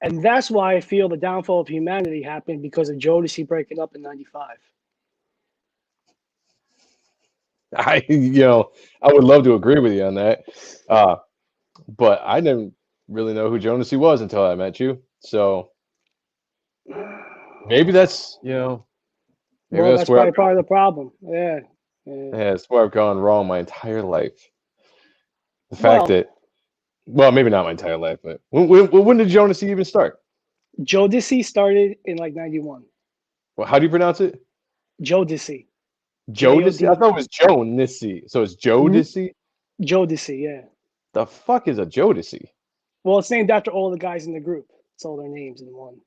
And that's why I feel the downfall of humanity happened because of Jodeci breaking up in '95. I would love to agree with you on that. But I didn't really know who Jodeci was until I met you. So maybe that's maybe That's where probably part of the problem. Yeah. that's where I've gone wrong my entire life. The fact Well, that, well, maybe not my entire life, but when did Jodeci even start? Jodeci started in like '91. Well, how do you pronounce it? Jodeci. Jodeci? I Jod. thought it was Joe-Nissi. So it's Jodeci? Jodeci, yeah. The fuck is a Jodeci? Well, it's named after all the guys in the group. It's all their names in one.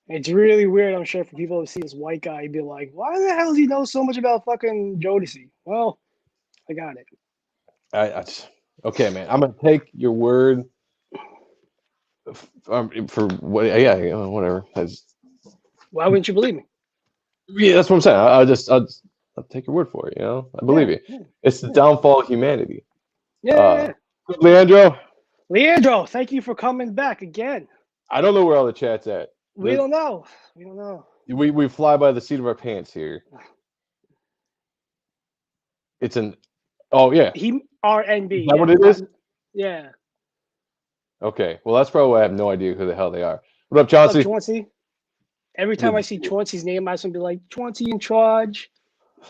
It's really weird, I'm sure, for people to see this white guy be like, why the hell does he know so much about fucking Jodeci? Well, I got it. Okay, man. I'm gonna take your word for what? Yeah, whatever. Why wouldn't you believe me? Yeah, that's what I'm saying. I'll take your word for it. I believe you. Yeah, It's the downfall of humanity. yeah. Leandro, Leandro, thank you for coming back again. I don't know where all the chat's at. We don't know. We don't know. We fly by the seat of our pants here. It's an yeah. RNB. Is that what it is? Yeah. Okay. Well, that's probably why I have no idea who the hell they are. What up, Chauncey? What's up, Chauncey? Every time I see Chauncey's name, I just want to be like, Chauncey in charge.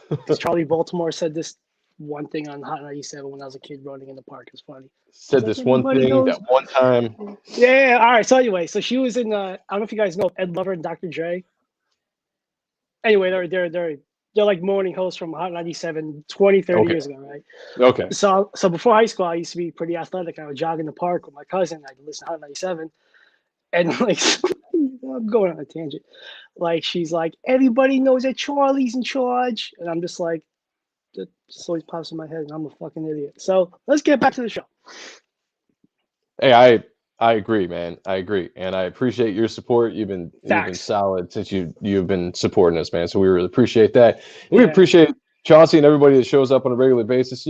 Because Charlie Baltimore said this one thing on Hot 97 when I was a kid running in the park. It's funny. Said this one thing that one time. Yeah. All right. So anyway, so she was in. I don't know if you guys know Ed Lover and Dr. Dre. Anyway, they're like morning hosts from Hot 97 20, 30 years ago, right? Okay. So before high school, I used to be pretty athletic. I would jog in the park with my cousin. I'd listen to Hot 97. And like, I'm going on a tangent. Like, she's like, everybody knows that Charlie's in charge. And I'm just like, it just always pops in my head, and I'm a fucking idiot. So let's get back to the show. Hey, I agree, man. I agree, and I appreciate your support. You've been solid since you've been supporting us, man. So we really appreciate that. And we appreciate Chauncey and everybody that shows up on a regular basis.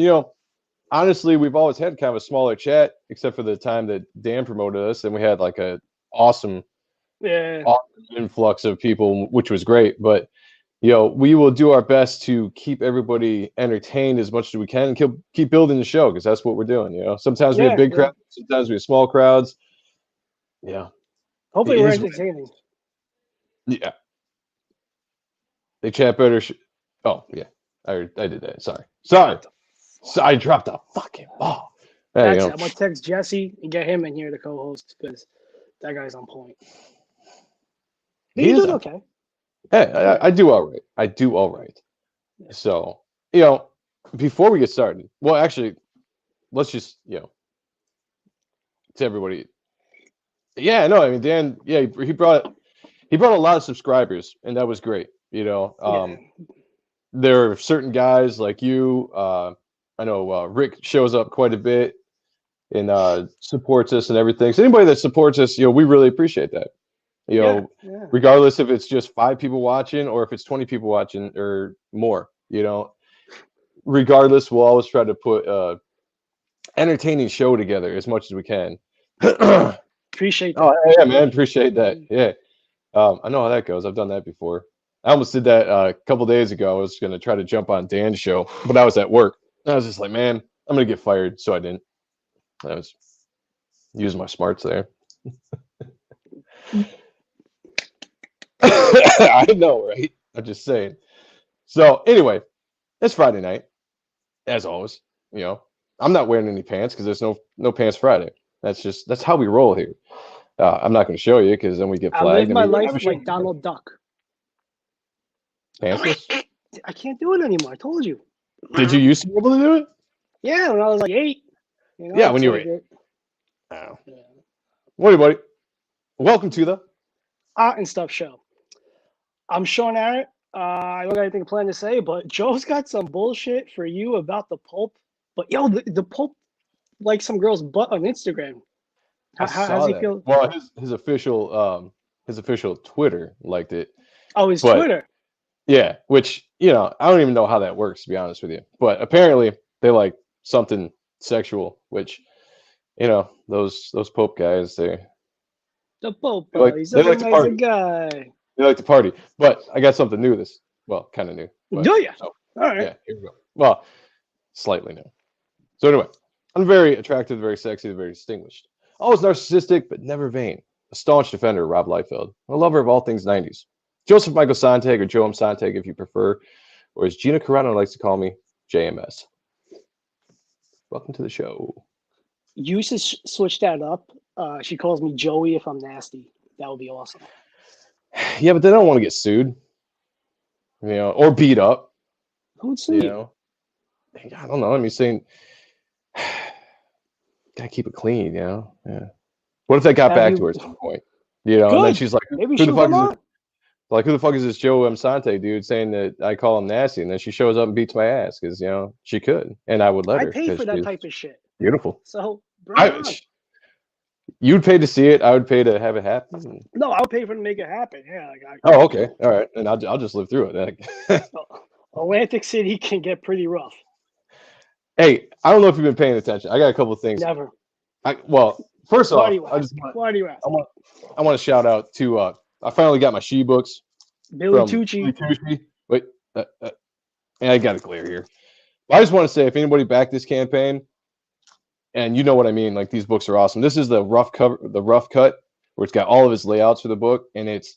Honestly, we've always had kind of a smaller chat, except for the time that Dan promoted us, and we had like a awesome influx of people, which was great. But we will do our best to keep everybody entertained as much as we can and keep building the show, because that's what we're doing. Sometimes we have big crowds, sometimes we have small crowds. Yeah. Hopefully we're entertaining. Yeah. They chat better. Oh, yeah. I did that. Sorry. I dropped a fucking ball. I'm going to text Jesse and get him in here to co-host, because that guy's on point. He's doing okay. Hey, I do all right. So, before we get started, well, actually, let's just, to everybody. Yeah, no, I mean, Dan, he brought a lot of subscribers, and that was great. There are certain guys like you. I know Rick shows up quite a bit and supports us and everything. So anybody that supports us, we really appreciate that. Regardless if it's just 5 people watching or if it's 20 people watching or more, regardless, we'll always try to put entertaining show together as much as we can. Appreciate that. Oh yeah, man, appreciate that. Yeah. I know how that goes. I've done that before. I almost did that a couple days ago. I was going to try to jump on Dan's show, but I was at work. I was just like, man, I'm going to get fired. So I didn't. I was using my smarts there. I know, right? I'm just saying. So anyway, it's Friday night, as always. I'm not wearing any pants because there's no pants Friday. That's how we roll here. I'm not going to show you because then we get flagged. I live my life like Donald Duck. Pantsless? I can't do it anymore. I told you. Did you used to be able to do it? Yeah, when I was like 8. Yeah, when you were 8. Oh. Yeah. What, buddy? Welcome to the Art and Stuff show. I'm Sean Ahrendt. I don't got anything planned to say, but Joe's got some bullshit for you about the Pope. But the Pope likes some girl's butt on Instagram. How does he feel? Well, his official Twitter liked it. Oh, his Twitter. Yeah, which I don't even know how that works, to be honest with you. But apparently they like something sexual, which you know, those Pope guys, The Pope, he's they such a like to nice party. guy. They like to party. But I got something new kind of new. But, Do you? so, All right. yeah, here we go. Well, slightly new. So anyway, I'm very attractive, very sexy, very distinguished. Always narcissistic, but never vain. A staunch defender of Rob Liefeld. A lover of all things 90s. Joseph Michael Sonntag, or Joe M. Sonntag if you prefer, or as Gina Carano likes to call me, JMS. Welcome to the show. You should switch that up. She calls me Joey if I'm nasty. That would be awesome. Yeah, but they don't want to get sued, you know, or beat up. Who'd sue you? Know? I don't know. I mean, saying, gotta keep it clean, you know? Yeah. What if they got back to her at some point? You know, and then she's like, maybe who the fuck is this? Like, who the fuck is this Joe M. Sante dude saying that I call him nasty? And then she shows up and beats my ass because, you know, she could. And I would let her. I pay for that type of shit. Beautiful. So, bro. You'd pay to see it. I would pay to have it happen. No, I would pay for it to make it happen. Yeah. Oh, okay. All right. And I'll just live through it. Atlantic City can get pretty rough. Hey, I don't know if you've been paying attention. I got a couple of things. Never. First off, why do you ask? I want to shout out to I finally got my She books. Billy Tucci. Wait, and I got a glare here. I just want to say, if anybody backed this campaign, and you know what I mean, like these books are awesome. This is the rough cut, where it's got all of his layouts for the book, and it's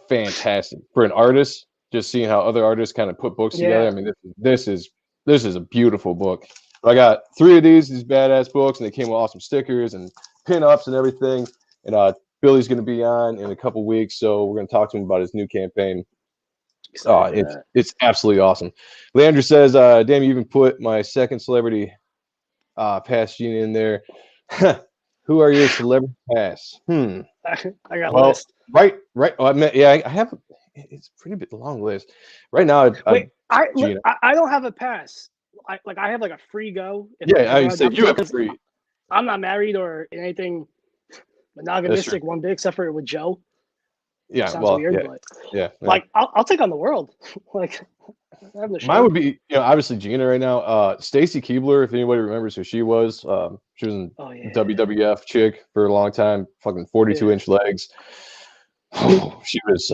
fantastic for an artist. Just seeing how other artists kind of put books together. I mean, this is a beautiful book. I got 3 of these badass books, and they came with awesome stickers and pin-ups and everything. And Billy's going to be on in a couple weeks, so we're going to talk to him about his new campaign. It's absolutely awesome. Leandra says, damn, you even put my second celebrity pass gene in there. Who are your celebrity pass? I got a list. Right. Oh, I have. It's a pretty bit long list. Right now, I don't have a pass. I have like a free go. I said you have a free. I'm not married or anything monogonistic one bit, except for with Joe. Yeah, sounds weird, but like I'll take on the world. Like mine would be, you know, obviously Gina right now. Stacy Keibler, if anybody remembers who she was in WWF chick for a long time, fucking 42-inch legs. She was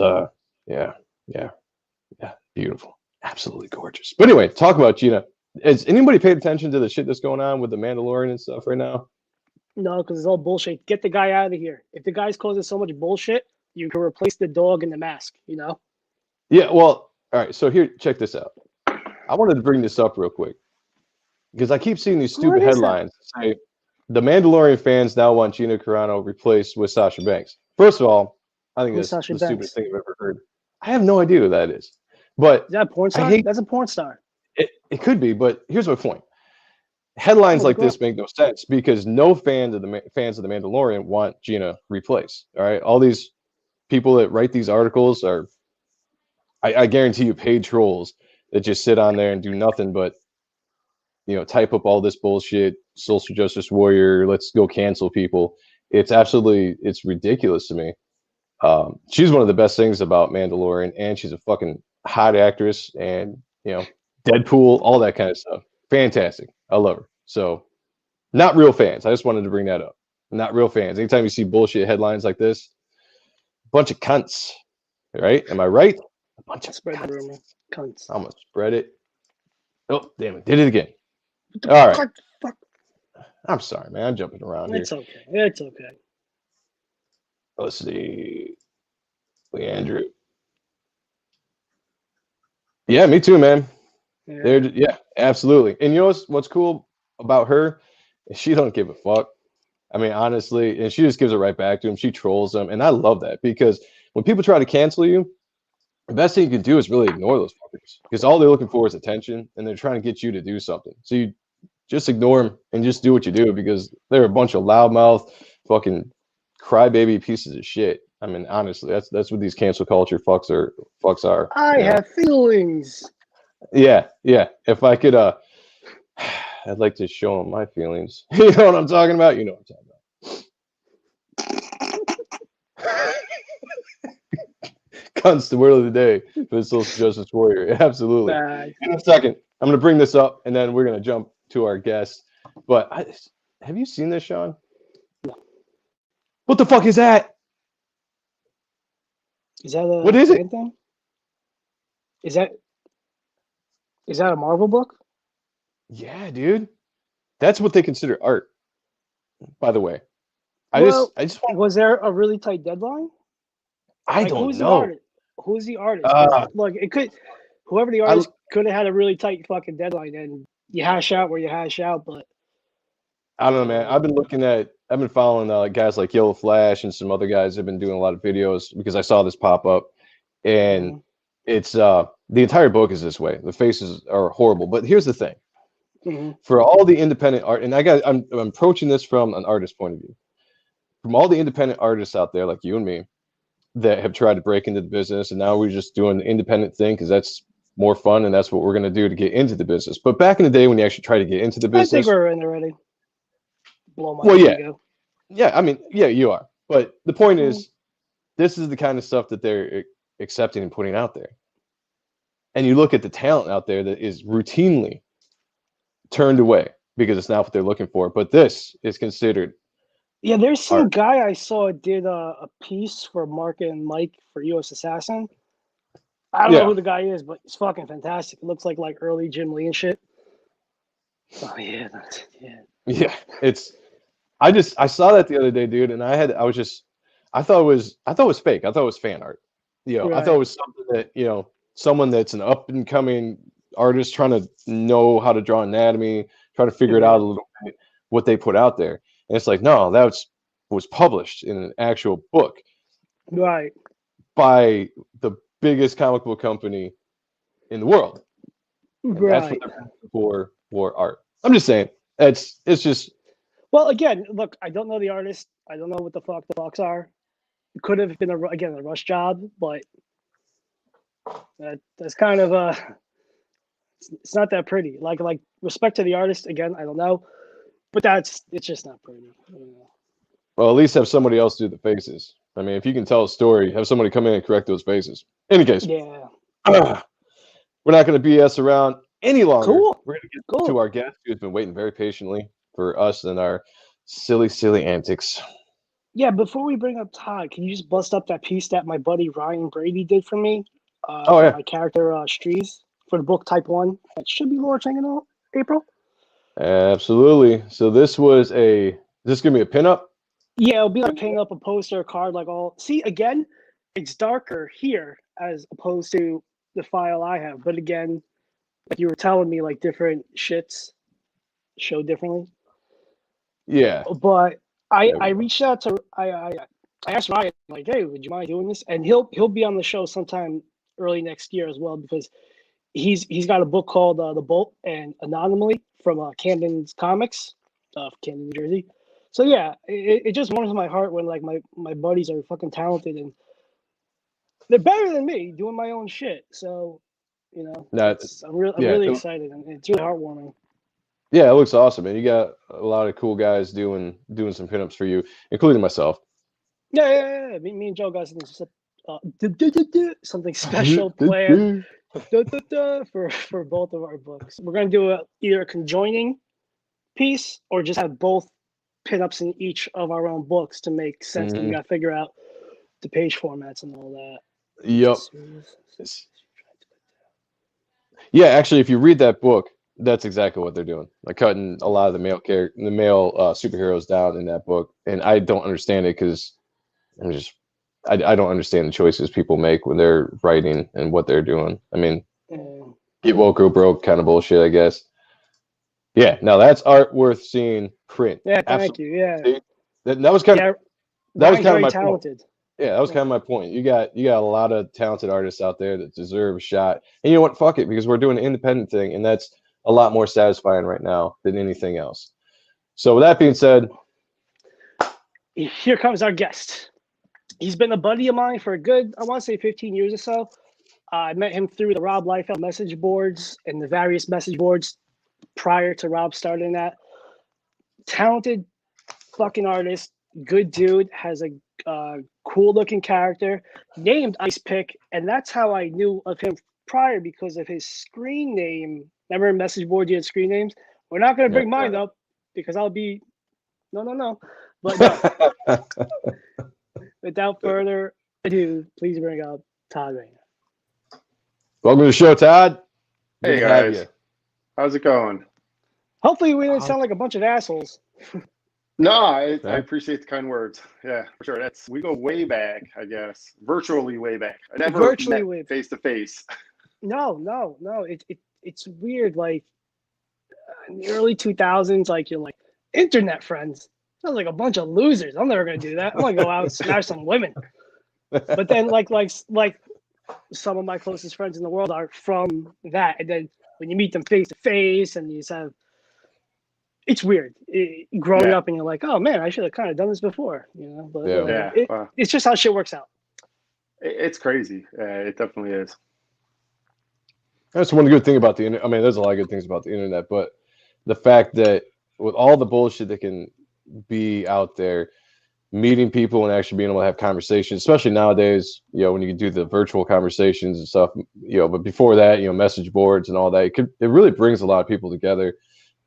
beautiful, absolutely gorgeous. But anyway, talk about Gina. Has anybody paid attention to the shit that's going on with the Mandalorian and stuff right now? No, because it's all bullshit. Get the guy out of here. If the guy's causing so much bullshit, you can replace the dog and the mask, you know? Yeah, well, all right. So here, check this out. I wanted to bring this up real quick because I keep seeing these stupid headlines say the Mandalorian fans now want Gina Carano replaced with Sasha Banks. First of all, I think that's the stupidest thing I've ever heard. I have no idea who that is. But is that a porn star? That's a porn star. It could be, but here's my point. Headlines like this make no sense because no fans of the Mandalorian want Gina replaced. All right, all these people that write these articles are, I guarantee you, paid trolls that just sit on there and do nothing but, you know, type up all this bullshit. Social justice warrior. Let's go cancel people. It's ridiculous to me. She's one of the best things about Mandalorian, and she's a fucking hot actress, and you know, Deadpool, all that kind of stuff. Fantastic. I love her. So, not real fans. I just wanted to bring that up. Not real fans. Anytime you see bullshit headlines like this, bunch of cunts. Right? Am I right? A bunch of cunts. I'm gonna spread it. Oh, damn it. Did it again. All right. Fuck. I'm sorry, man. I'm jumping around here. It's okay. It's okay. Let's see. Leandra. Yeah, me too, man. Yeah, absolutely. And you know what's cool about her? She don't give a fuck. I mean, honestly, and she just gives it right back to him. She trolls them, and I love that because when people try to cancel you, the best thing you can do is really ignore those fuckers because all they're looking for is attention, and they're trying to get you to do something. So you just ignore them and just do what you do because they're a bunch of loudmouth, fucking crybaby pieces of shit. I mean, honestly, that's what these cancel culture fucks are. I have feelings. Yeah. If I could, I'd like to show them my feelings. You know what I'm talking about? You know what I'm talking about. Cunts, the word of the day for the social justice warrior. Absolutely. In a second, I'm going to bring this up, and then we're going to jump to our guest. But have you seen this, Sean? No. What the fuck is that? Is that a what is it? thing? Is that a Marvel book? Yeah, dude. That's what they consider art. By the way, I just want. Was there a really tight deadline? I don't who's know. The artist? Who's the artist? Look, it could. Whoever the artist could have had a really tight fucking deadline, and you hash out where you hash out. But I don't know, man. I've been following guys like Yellow Flash and some other guys have been doing a lot of videos because I saw this pop up, and it's the entire book is this way. The faces are horrible, but here's the thing: for all the independent art, and I'm approaching this from an artist's point of view. From all the independent artists out there, like you and me, that have tried to break into the business, and now we're just doing the independent thing because that's more fun and that's what we're going to do to get into the business. But back in the day when you actually try to get into the business, I think we're in already. Blow my ego. Yeah, I mean, yeah, you are. But the point is, this is the kind of stuff that they're accepting and putting out there. And you look at the talent out there that is routinely turned away because it's not what they're looking for. But this is considered. Yeah, there's some guy I saw did a piece for Mark and Mike for U.S. Assassin. I don't know who the guy is, but it's fucking fantastic. It looks like early Jim Lee and shit. Oh yeah, yeah. It's. I saw that the other day, dude, and I thought it was fake. I thought it was fan art. I thought it was something that someone that's an up and coming artist trying to know how to draw anatomy, trying to figure it out a little bit, what they put out there. And it's like, no, that was published in an actual book, right, by the biggest comic book company in the world. And that's what they're for art. I'm just saying, it's just. Well, again, look, I don't know the artist. I don't know what the fuck the fucks are. It could have been a rush job, but that's kind of it's not that pretty. Like respect to the artist. Again, I don't know, but it's just not pretty. Well, at least have somebody else do the faces. I mean, if you can tell a story, have somebody come in and correct those faces. In any case, yeah, we're not going to BS around any longer. Cool. We're going to get to our guest who's been waiting very patiently for us and our silly antics. Yeah, before we bring up Todd, can you just bust up that piece that my buddy Ryan Brady did for me? My character Strees for the book Type 1. That should be launching in April. Absolutely. So this was is this going to be a pinup? Yeah, it'll be like pin up, a poster, a card, like all. See, again, it's darker here as opposed to the file I have. But again, like you were telling me, like different shits show differently. Yeah. But I reached out to I asked Ryan, like, hey, would you mind doing this? And he'll be on the show sometime early next year as well, because he's got a book called The Bolt and Anomaly from Camden's Comics, Camden, New Jersey. So yeah, it just warms my heart when like my buddies are fucking talented and they're better than me doing my own shit. So I'm really excited, and it's really heartwarming. Yeah, it looks awesome, man. You got a lot of cool guys doing some pinups for you, including myself. Yeah. Me and Joe got something special planned for both of our books. We're gonna do either a conjoining piece or just have both pinups in each of our own books to make sense. We gotta figure out the page formats and all that. Yep. Yeah, actually, if you read that book, that's exactly what they're doing. Like cutting a lot of the male superheroes down in that book, and I don't understand it because I don't understand the choices people make when they're writing and what they're doing. I mean, get woke or broke kind of bullshit, I guess. Yeah, now that's art worth seeing print. Yeah, thank you. Yeah, that was kind of my talented. Point. Yeah, that was kind of my point. You got a lot of talented artists out there that deserve a shot, and you know what? Fuck it, because we're doing an independent thing, and that's a lot more satisfying right now than anything else. So with that being said, here comes our guest. He's been a buddy of mine for a good, I want to say 15 years or so. I met him through the Rob Liefeld message boards and the various message boards prior to Rob starting that. Talented fucking artist, good dude, has a cool looking character named Ice Pick, and that's how I knew of him prior because of his screen name. Remember in message board you had screen names? We're not going to bring mine up because I'll be No. But no. Without further ado, please bring up Todd Rayner. Welcome to the show, Todd. Hey guys, how's it going? Hopefully we didn't sound like a bunch of assholes. No, I appreciate the kind words. Yeah, for sure. We go way back, I guess. Virtually way back. I never met face to face. No. It's weird. Like in the early 2000s, like you're like internet friends. Sounds like a bunch of losers. I'm never gonna do that. I'm gonna go out and smash some women. But then like some of my closest friends in the world are from that, and then when you meet them face to face, and you have, it's weird growing up, and you're like, oh man, I should have kind of done this before, you know. But it's just how shit works out. It's crazy. It definitely is. That's one good thing about the internet. I mean, there's a lot of good things about the internet, but the fact that with all the bullshit that can be out there, meeting people and actually being able to have conversations, especially nowadays, you know, when you can do the virtual conversations and stuff, you know, but before that, you know, message boards and all that, it really brings a lot of people together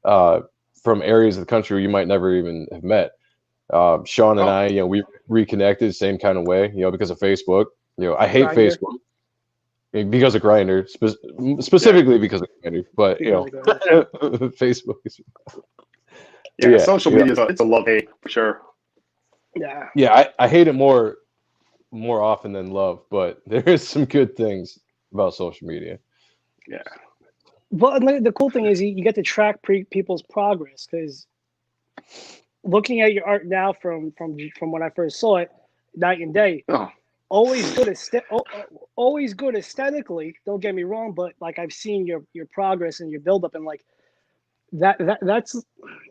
from areas of the country where you might never even have met. Sean and I, you know, we reconnected the same kind of way, you know, because of Facebook. You know, I hate Facebook because of Grindr, specifically because of Grindr, but you know, Facebook is. Social media it's a love-hate for sure. Yeah, I hate it more often than love, but there is some good things about social media. Yeah. Well, the cool thing is you get to track people's progress, because looking at your art now from when I first saw it, night and day. Always good aesthetically. Don't get me wrong, but like I've seen your progress and your buildup, and like that's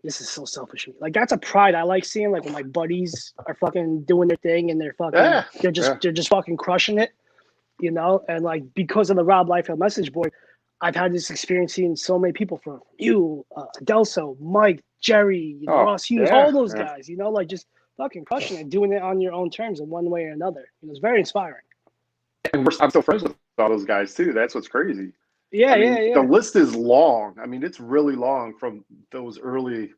this is so selfish. Like that's a pride I like seeing. Like when my buddies are fucking doing their thing and they're fucking they're just fucking crushing it, you know. And like because of the Rob Liefeld message board, I've had this experience seeing so many people from you, Delso, Mike, Jerry, Ross Hughes, all those guys, you know, like just fucking crushing it, doing it on your own terms in one way or another. You know, it's very inspiring. And I'm still friends with all those guys too. That's what's crazy. Yeah. The list is long. I mean, it's really long from those early,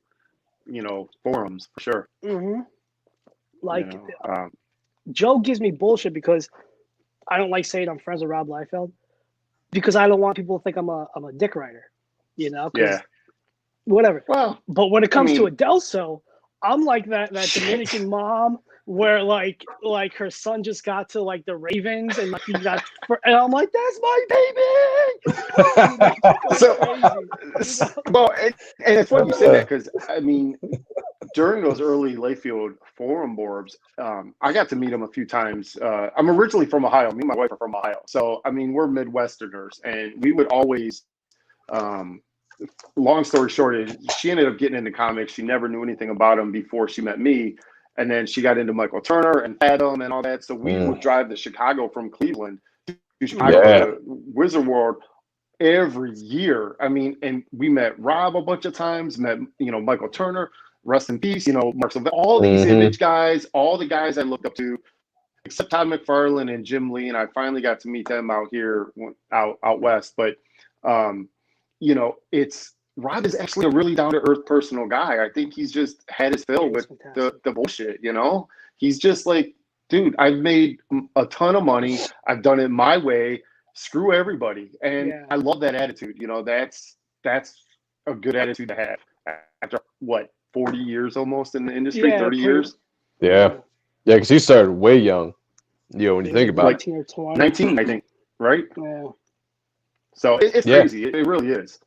you know, forums for sure. Mm-hmm. Like, you know, Joe gives me bullshit because I don't like saying I'm friends with Rob Liefeld, because I don't want people to think I'm a dick writer, you know? Whatever. Well, but when it comes to Adelso, I'm like that Dominican mom where like her son just got to like the Ravens and like and I'm like, that's my baby. Well, and it's funny you say that, because I mean, during those early Layfield forum boards, I got to meet him a few times. I'm originally from Ohio. Me and my wife are from Ohio, so I mean we're Midwesterners, and we would always. Long story short, she ended up getting into comics. She never knew anything about him before she met me. And then she got into Michael Turner and Fathom and all that. So we would drive to Chicago from Cleveland to Chicago to Wizard World every year. I mean, and we met Rob a bunch of times, met, you know, Michael Turner, rest in peace, you know, Mark Sylvester, all these image guys, all the guys I looked up to, except Todd McFarlane and Jim Lee. And I finally got to meet them out here, out west. But, you know, Rob is actually a really down-to-earth personal guy. I think he's just had his fill with the bullshit, you know? He's just like, dude, I've made a ton of money. I've done it my way. Screw everybody. And I love that attitude. You know, that's a good attitude to have after, what, 40 years almost in the industry, 30 years? Yeah, because he started way young, you know, when you think about it. 19 or 20. 19, I think, right? Yeah. So it's crazy. It really is.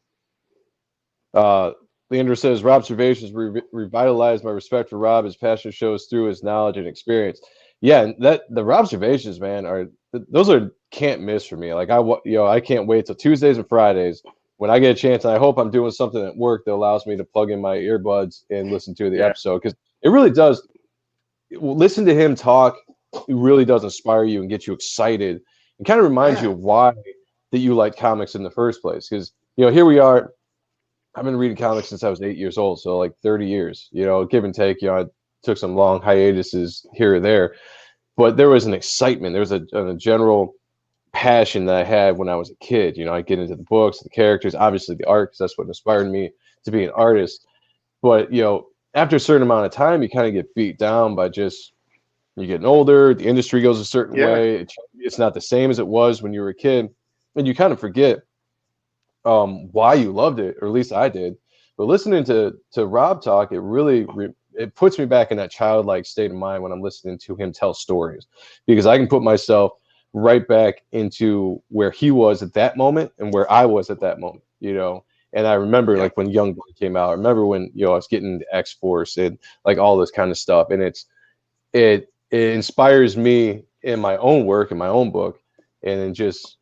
Leander says, Rob's observations revitalized my respect for Rob. His passion shows through his knowledge and experience. Yeah, and the Rob observations, man, those can't miss for me. Like I can't wait till Tuesdays and Fridays when I get a chance. And I hope I'm doing something at work that allows me to plug in my earbuds and listen to the episode, because it really does. Listen to him talk. It really does inspire you and get you excited, and kind of reminds you of why that you like comics in the first place. Because, you know, here we are. I've been reading comics since I was 8 years old, so like 30 years, you know, give and take. You know, I took some long hiatuses here or there, but there was an excitement. There was a general passion that I had when I was a kid. You know, I get into the books, the characters, obviously the art, because that's what inspired me to be an artist. But, you know, after a certain amount of time, you kind of get beat down by just you're getting older. The industry goes a certain way. It's not the same as it was when you were a kid, and you kind of forget why you loved it, or at least I did. But listening to Rob talk, it really it puts me back in that childlike state of mind when I'm listening to him tell stories, because I can put myself right back into where he was at that moment and where I was at that moment, you know. And I remember like when Youngblood came out. I remember when, you know, I was getting into X-Force and like all this kind of stuff. And it inspires me in my own work, in my own book, and just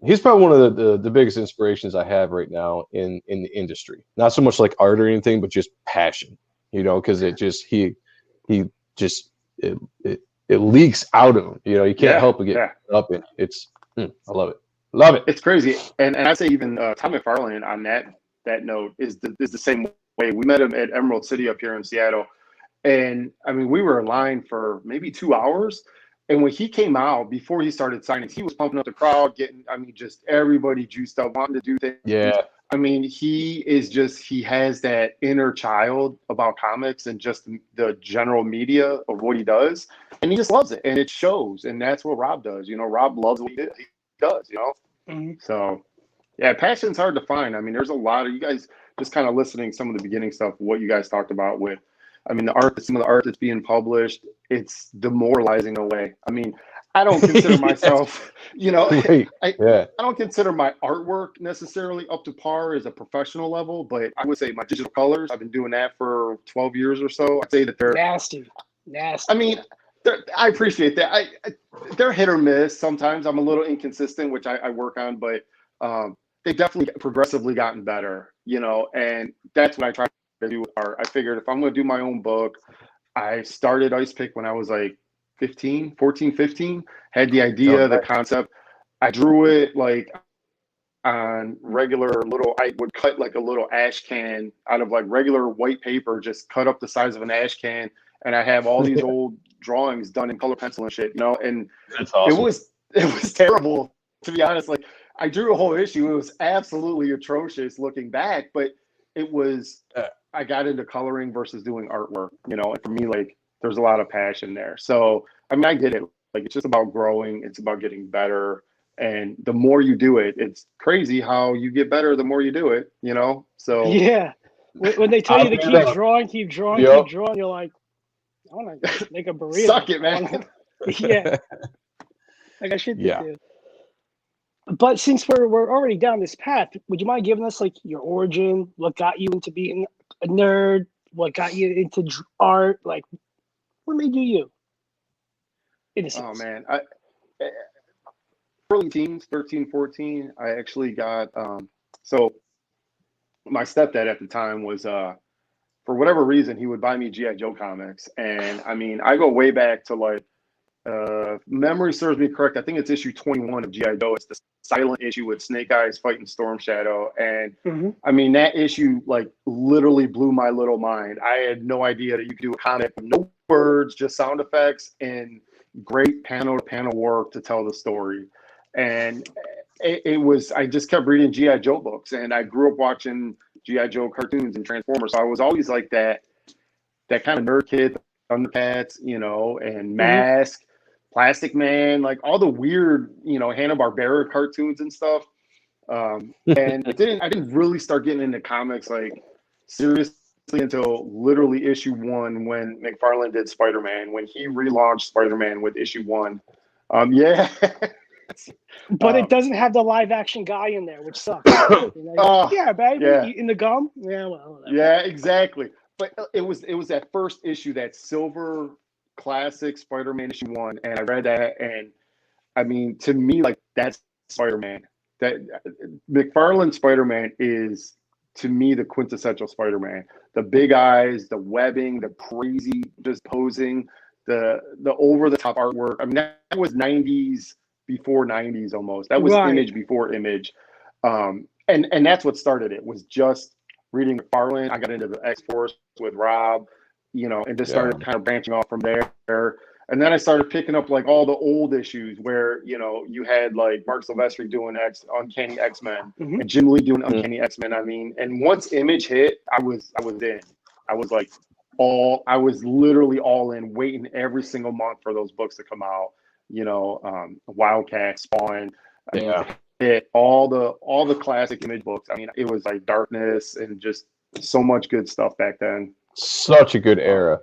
he's probably one of the biggest inspirations I have right now in the industry. Not so much like art or anything, but just passion, you know, because it just it leaks out of him. You know, you can't help but get up in it. I love it. Love it. It's crazy. And I say even Tom McFarlane on that note is the same way. We met him at Emerald City up here in Seattle. And I mean, we were in line for maybe 2 hours. And when he came out, before he started signings, he was pumping up the crowd, just everybody juiced up, wanting to do things. Yeah. I mean, he has that inner child about comics and just the general media of what he does. And he just loves it. And it shows. And that's what Rob does. You know, Rob loves what he does, you know? Mm-hmm. So, yeah, passion's hard to find. I mean, there's a lot of you guys just kind of listening some of the beginning stuff, what you guys talked about with, I mean, some of the art that's being published, it's demoralizing in a way. I mean, I don't consider myself, you know, I don't consider my artwork necessarily up to par as a professional level, but I would say my digital colors, I've been doing that for 12 years or so. I'd say that they're nasty. I mean, I appreciate that. They're hit or miss. Sometimes I'm a little inconsistent, which I work on, but they've definitely progressively gotten better, you know, and that's what I try to do with art. I figured if I'm going to do my own book, I started Ice Pick when I was like 15, had the idea, the concept. I drew it like on regular I would cut like a little ash can out of like regular white paper, just cut up the size of an ash can. And I have all these old drawings done in color pencil and shit, you know, and that's awesome. It was terrible, to be honest. Like I drew a whole issue. It was absolutely atrocious looking back, but it was, I got into coloring versus doing artwork, you know, and for me, like there's a lot of passion there. So, I mean, I get it. Like, it's just about growing. It's about getting better. And the more you do it, it's crazy how you get better the more you do it, you know? So yeah. When they tell you to keep drawing, you're like, I want to make a burrito. Suck it, man. Yeah. Like I should do. But since we're already down this path, would you mind giving us like your origin? What got you into being a nerd? What got you into art? Like, what made you? Oh man, early teens, 13, 14. I actually got so my stepdad at the time was for whatever reason he would buy me G.I. Joe comics, and I mean I go way back to like memory serves me correct, I think it's issue 21 of G.I. Joe. It's the silent issue with Snake Eyes fighting Storm Shadow, and I mean that issue like literally blew my little mind. I had no idea that you could do a comic with no words, just sound effects and great panel to panel work to tell the story. And it was, I just kept reading G.I. Joe books, and I grew up watching G.I. Joe cartoons and Transformers. So I was always like that kind of nerd kid, Thundercats, you know, and Mask, Plastic Man, like all the weird, you know, Hanna-Barbera cartoons and stuff. And I didn't really start getting into comics like seriously until literally issue 1 when McFarlane did Spider-Man, when he relaunched Spider-Man with issue 1. Yeah. But it doesn't have the live action guy in there, which sucks. You know, yeah, baby, in the gum. Yeah, well, whatever. Yeah, exactly. But it was that first issue, that silver classic Spider-Man issue 1, and I read that, and I mean, to me, like that's Spider-Man. That McFarlane Spider-Man is, to me, the quintessential Spider-Man. The big eyes, the webbing, the crazy just posing, the over-the-top artwork. I mean, that was 90s before 90s almost. That was Image before Image. And that's what started it, was just reading McFarlane. I got into the X-Force with Rob, you know, and just started kind of branching off from there. And then I started picking up like all the old issues where, you know, you had like Mark Silvestri doing Uncanny X-Men and Jim Lee doing Uncanny X-Men. I mean, and once Image hit, I was in. I was like, I was literally all in, waiting every single month for those books to come out. Wildcat, Spawn, all the classic Image books. I mean, it was like Darkness and just so much good stuff back then. Such a good era.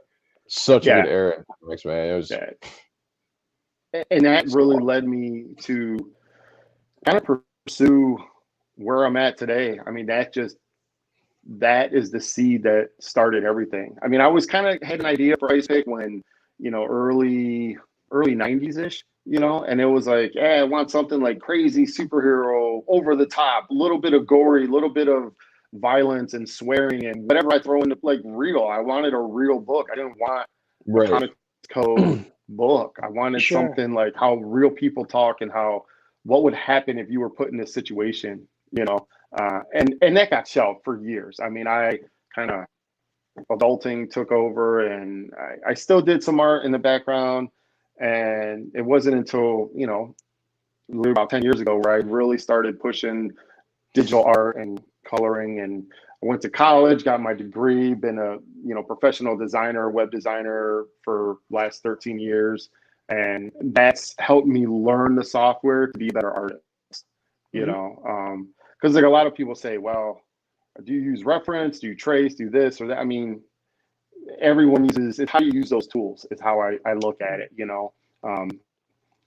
Such a good era in comics, man. It was, and that really led me to kind of pursue where I'm at today. I mean, that is the seed that started everything. I mean, I was kind of had an idea for Ice Pick when, early 90s ish, and it was like, I want something like crazy superhero, over the top, a little bit of gory, a little bit of violence and swearing and whatever I throw into like real. I wanted a real book. I didn't want a Comics Code book. I wanted something like how real people talk and what would happen if you were put in this situation, and that got shelved for years. I mean, I kind of adulting took over, and I still did some art in the background, and it wasn't until about 10 years ago where I really started pushing digital art and coloring. And I went to college, got my degree, been a professional designer, web designer for last 13 years, and that's helped me learn the software to be a better artist. Because like a lot of people say, well, do you use reference? Do you trace? Do this or that? I mean, everyone uses it. How you use those tools is how I look at it.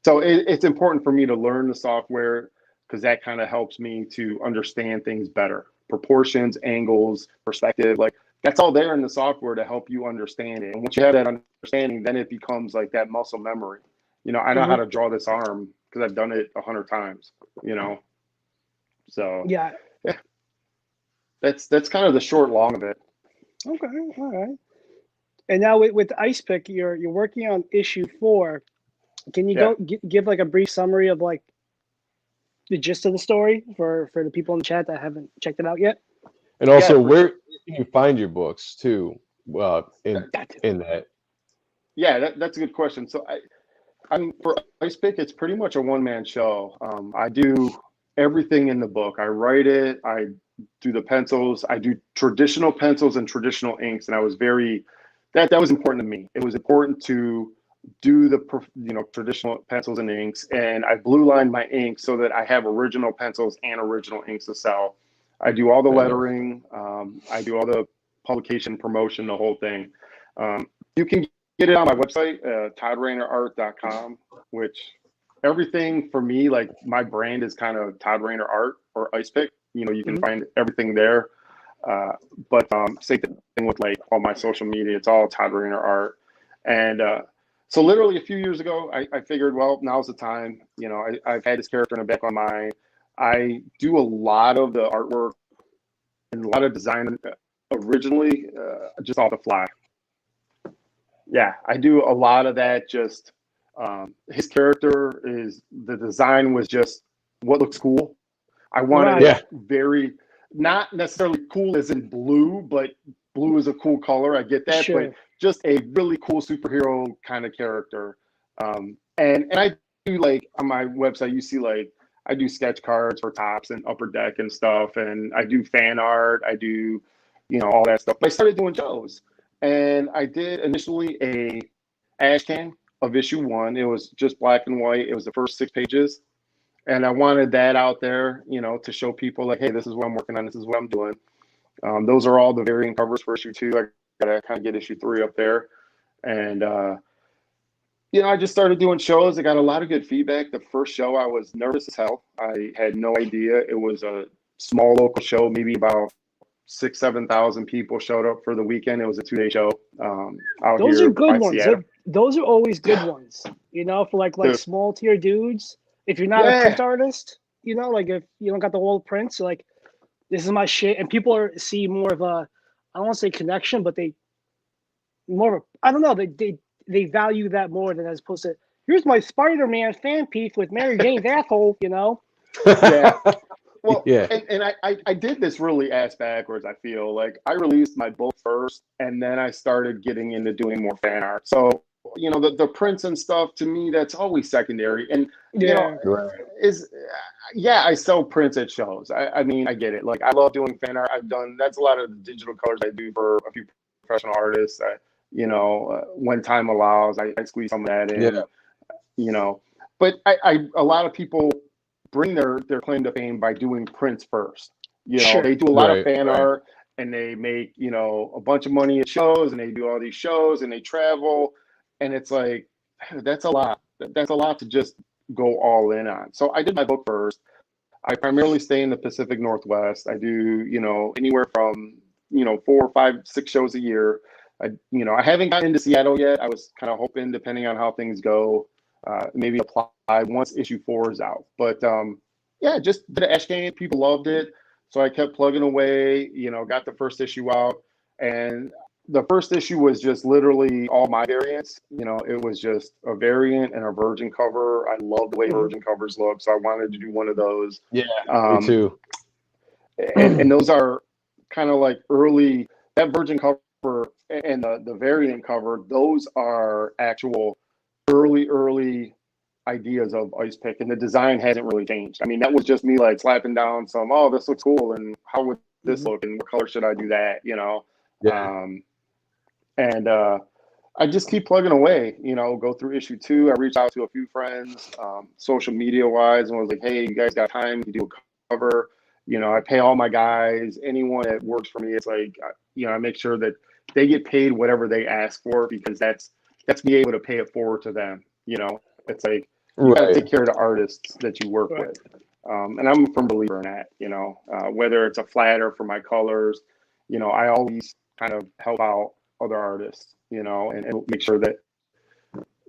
So it's important for me to learn the software, because that kind of helps me to understand things better. Proportions, angles, perspective, like that's all there in the software to help you understand it. And once you have that understanding, then it becomes like that muscle memory. I know how to draw this arm because I've done it 100 times, So yeah, that's kind of the short long of it. Okay, all right. And now with Ice Pick, you're working on issue 4. Can you give like a brief summary of like the gist of the story for the people in the chat that haven't checked it out yet? And also, where can you find your books too? In that. Yeah, that's a good question. So I'm for Ice Pick, it's pretty much a one-man show. I do everything in the book. I write it. I do the pencils. I do traditional pencils and traditional inks, and I was that was important to me. It was important to do the traditional pencils and inks, and I blue lined my ink so that I have original pencils and original inks to sell. I do all the lettering. I do all the publication promotion, the whole thing. You can get it on my website, ToddRaynerArt.com, which everything for me, like my brand is kind of Todd Rayner Art or Ice Pick. You can find everything there. But same thing with like all my social media. It's all Todd Rayner Art. And so literally a few years ago, I figured, well, now's the time. I've had this character in the back of my mind. I do a lot of the artwork and a lot of design originally just off the fly. Yeah, I do a lot of that. Just his character the design was just what looks cool. I wanted it very, not necessarily cool as in blue, but blue is a cool color. I get that, but just a really cool superhero kind of character. And I do like on my website, you see like I do sketch cards for Tops and Upper Deck and stuff, and I do fan art. I do, all that stuff. But I started doing shows, and I did initially a ash can of issue 1. It was just black and white. It was the first 6 pages. And I wanted that out there, to show people like, hey, this is what I'm working on. This is what I'm doing. Those are all the variant covers for issue 2. I gotta kind of get issue 3 up there. And, I just started doing shows. I got a lot of good feedback. The first show, I was nervous as hell. I had no idea. It was a small local show, maybe about 7,000 people showed up for the weekend. It was a 2-day show. Those are good ones. Those are always good ones, for like small tier dudes. If you're not a print artist, like if you don't got the old prints, like this is my shit. And people see more of a, I don't want to say connection, but they more of a, I don't know, they value that more than as opposed to, here's my Spider-Man fan piece with Mary Jane's asshole, Yeah. Well, and I did this really ass backwards, I feel. Like I released my book first, and then I started getting into doing more fan art. So, the prints and stuff, to me, that's always secondary. And, I sell prints at shows. I mean, I get it. Like I love doing fan art. That's a lot of the digital colors I do for a few professional artist. When time allows, I squeeze some of that in. But a lot of people bring their claim to fame by doing prints first. They do a lot of fan art, and they make a bunch of money at shows, and they do all these shows, and they travel, and it's like that's a lot. That's a lot to just go all in on. So I did my book first. I primarily stay in the Pacific Northwest. I do anywhere from 4, 5, 6 shows a year. I haven't gotten into Seattle yet. I was kind of hoping, depending on how things go, maybe apply once issue 4 is out. But just did an Ashcan. People loved it, so I kept plugging away. Got the first issue out, and the first issue was just literally all my variants. It was just a variant and a virgin cover. I love the way virgin covers look, so I wanted to do one of those. Yeah, me too. And those are kind of like early, that virgin cover and the variant cover, those are actual early ideas of Ice Pick, and the design hasn't really changed. I mean, that was just me like slapping down some, oh, this looks cool, and how would this look, and what color should I do that, Yeah. And I just keep plugging away, go through issue 2. I reached out to a few friends, social media wise, and was like, hey, you guys got time to do a cover? I pay all my guys, anyone that works for me. It's like, I make sure that they get paid whatever they ask for, because that's me able to pay it forward to them. It's like, you got to take care of the artists that you work with. And I'm a firm believer in that, whether it's a flatter for my colors, I always kind of help out other artists, and make sure that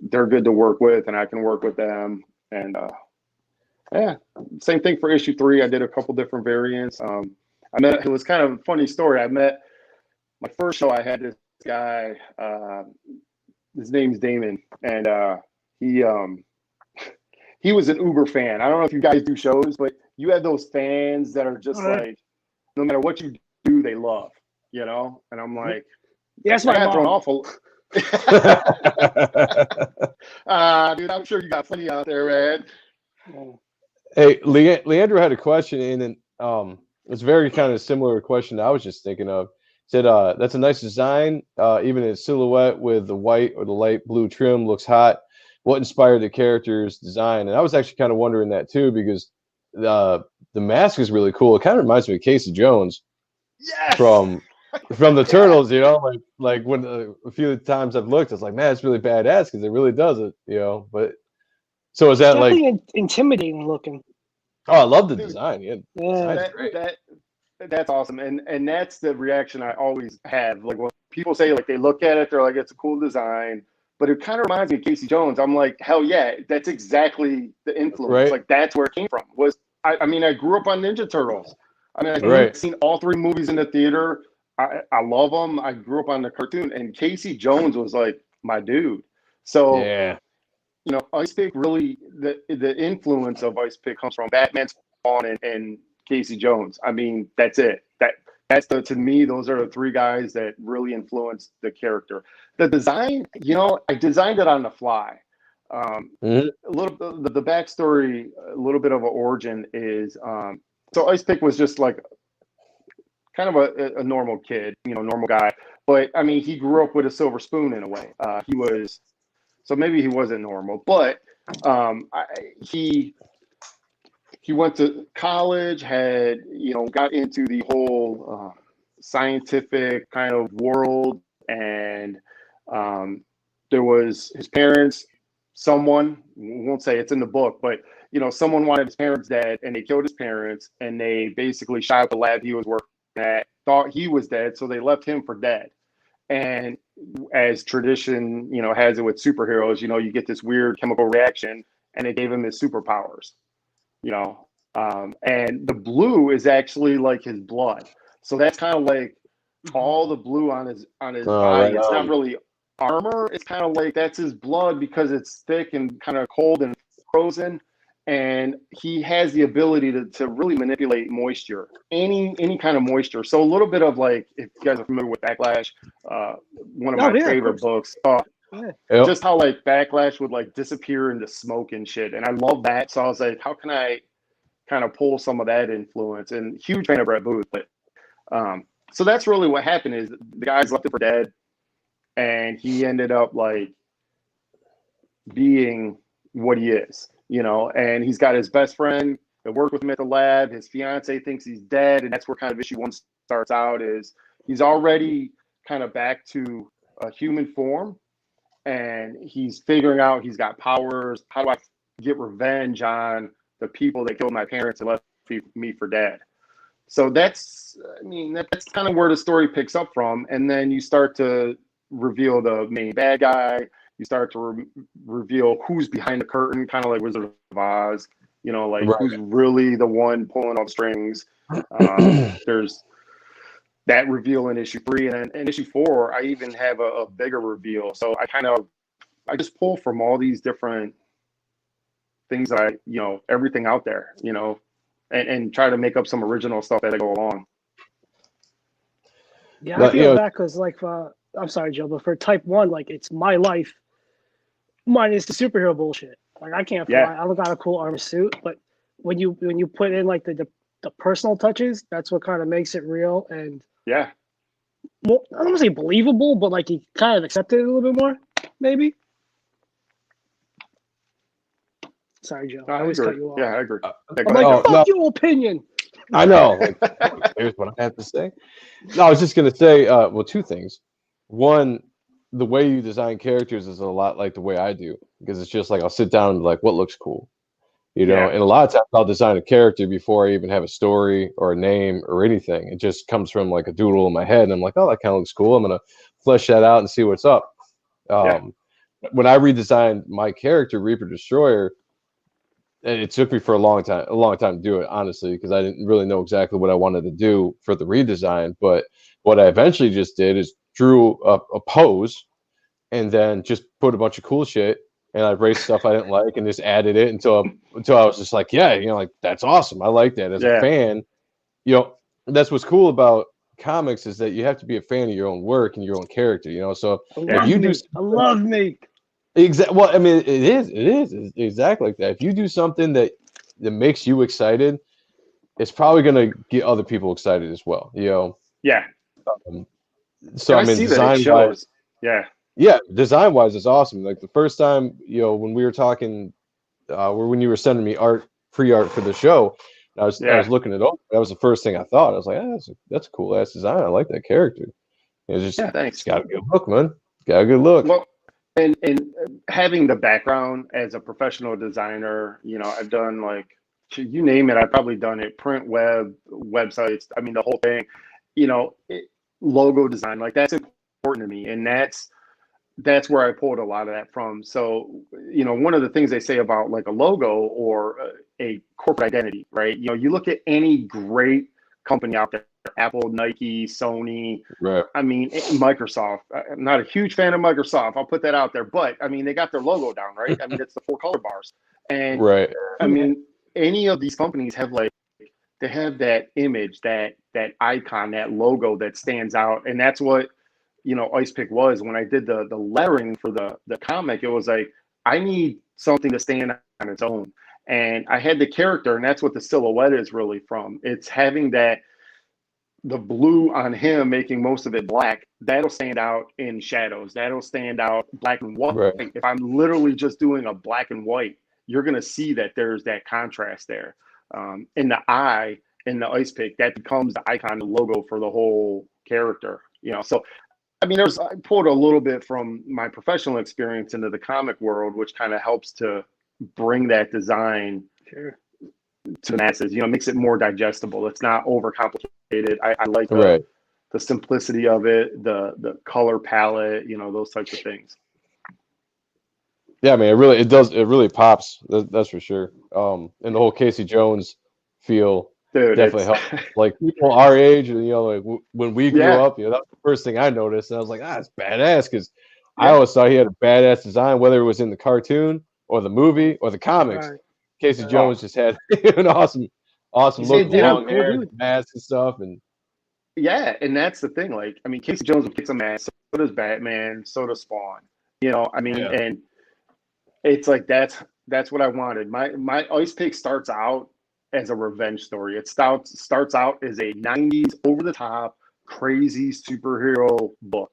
they're good to work with and I can work with them. And same thing for issue 3. I did a couple different variants. It was kind of a funny story. I met my first show. I had this guy, his name's Damon, and he was an Uber fan. I don't know if you guys do shows, but you have those fans that are just like, no matter what you do, they love, and I'm like, that's my mom. Awful. Dude, I'm sure you got plenty out there, man. Hey, Leandro had a question, and it's very kind of similar question I was just thinking of. Said that's a nice design, even in silhouette with the white or the light blue trim looks hot. What inspired the character's design? And I was actually kind of wondering that too, because the mask is really cool. It kind of reminds me of Casey Jones from the Turtles, like when a few times I've looked, it's like, man, it's really badass because it really does it, But so is that definitely like intimidating looking? Oh, I love the design. Yeah, that's awesome, and that's the reaction I always have. Like when people say, like, they look at it, they're like, it's a cool design, but it kind of reminds me of Casey Jones. I'm like, hell yeah, that's exactly the influence. Right. Like that's where it came from. I mean, I grew up on Ninja Turtles. I mean, I've seen all 3 movies in the theater. I love them. I grew up on the cartoon, and Casey Jones was like my dude. So yeah. Ice Pick really, the influence of Ice Pick comes from Batman, Spawn, and Casey Jones. I mean, that's it. That's to me, those are the 3 guys that really influenced the character. The design, I designed it on the fly. A little the backstory, a little bit of an origin is so Ice Pick was just like kind of a normal kid, normal guy. But I mean, he grew up with a silver spoon in a way. So maybe he wasn't normal, but he went to college, had got into the whole scientific kind of world, and there was his parents. Someone, we won't say it's in the book, but someone wanted his parents dead, and they killed his parents, and they basically shot up the lab he was working at, thought he was dead, so they left him for dead. And as tradition, has it with superheroes, you get this weird chemical reaction, and it gave him his superpowers, and the blue is actually like his blood. So that's kind of like all the blue on his body. Right. It's not really armor. It's kind of like that's his blood because it's thick and kind of cold and frozen. And he has the ability to really manipulate moisture, any kind of moisture. So a little bit of like, if you guys are familiar with Backlash, one of my favorite books, just how like Backlash would like disappear into smoke and shit. And I love that. So I was like, how can I kind of pull some of that influence? And huge fan of Brett Booth, but So that's really what happened is the guys left it for dead, and he ended up like being what he is, you know, and he's got his best friend that worked with him at the lab. His fiance thinks he's dead, and that's where kind of issue 1 starts out is he's already kind of back to a human form, and he's figuring out he's got powers. How do I get revenge on the people that killed my parents and left me for dead? So that's kind of where the story picks up from. And then you start to reveal the main bad guy. You start to reveal who's behind the curtain, kind of like Wizard of Oz, you know, like who's really the one pulling all the strings. There's that reveal in issue 3, and in issue 4, I even have a bigger reveal. So I just pull from all these different things that everything out there, and try to make up some original stuff as I go along. Yeah, I feel that because, like, I'm sorry, Joe, but for type 1, like, it's my life minus the superhero bullshit. Like, I can't fly. I don't got a cool armor suit, but when you put in like the personal touches, that's what kind of makes it real and well, I don't want to say believable, but like you kind of accept it a little bit more, maybe. Sorry, Joe. I always cut you off. Yeah, I agree. I'm like, fuck your opinion. I know. Like, here's what I have to say. No, I was just gonna say, well, 2 things. One, the way you design characters is a lot like the way I do, because it's just like I'll sit down and be like, what looks cool, and a lot of times I'll design a character before I even have a story or a name or anything. It just comes from like a doodle in my head, and I'm like, oh, that kind of looks cool. I'm gonna flesh that out and see what's up. When I redesigned my character, Reaper Destroyer, it took me for a long time to do it, honestly, because I didn't really know exactly what I wanted to do for the redesign. But what I eventually just did is drew a pose and then just put a bunch of cool shit, and I erased stuff I didn't like and just added it until I was just like, yeah, like, that's awesome. I like that. As a fan, that's what's cool about comics, is that you have to be a fan of your own work and your own character, so if you do I love me. Exactly. Well, I mean, it is exactly like that. If you do something that makes you excited, it's probably going to get other people excited as well. Yeah. So I mean, design wise, design wise, it's awesome. Like the first time, when we were talking, when you were sending me pre-art for the show, I was looking it over. That was the first thing I thought. I was like, that's a cool ass design. I like that character. It's just thanks. Got a good look, man. Got a good look. Well, and having the background as a professional designer, I've done, like, you name it, I've probably done it. Print, websites. I mean, the whole thing. Logo design, like, that's important to me, and that's where I pulled a lot of that from. So, one of the things they say about like a logo or a corporate identity, right? You look at any great company out there, Apple, Nike, Sony, I mean, Microsoft. I'm not a huge fan of Microsoft. I'll put that out there, but I mean, they got their logo down, right? I mean, it's the 4 color bars. And I mean, any of these companies have they have that image, that icon, that logo that stands out. And that's what, Ice Pick was. When I did the lettering for the comic, it was like, I need something to stand on its own. And I had the character, and that's what the silhouette is really from. It's having the blue on him, making most of it black. That'll stand out in shadows. That'll stand out black and white. Right. If I'm literally just doing a black and white, you're going to see that there's that contrast there. In the eye, in the Ice Pick, that becomes the icon, the logo for the whole character. So I mean, I pulled a little bit from my professional experience into the comic world, which kind of helps to bring that design to the masses. It makes it more digestible. It's not overcomplicated. I like the simplicity of it, the color palette, those types of things. Yeah, I mean, it really pops. That's for sure. And the whole Casey Jones feel. Dude, definitely helps. Like people our age, and like when we grew up, that was the first thing I noticed, and I was like, it's badass, because I always thought he had a badass design, whether it was in the cartoon or the movie or the comics. Right. Casey Jones just had an awesome look, long hair, mask and stuff, and and that's the thing. Like, I mean, Casey Jones will kick some ass. So does Batman. So does Spawn. I mean, and it's like that's what I wanted. My Ice Pick starts out as a revenge story. It starts out as a 90s over the top crazy superhero book.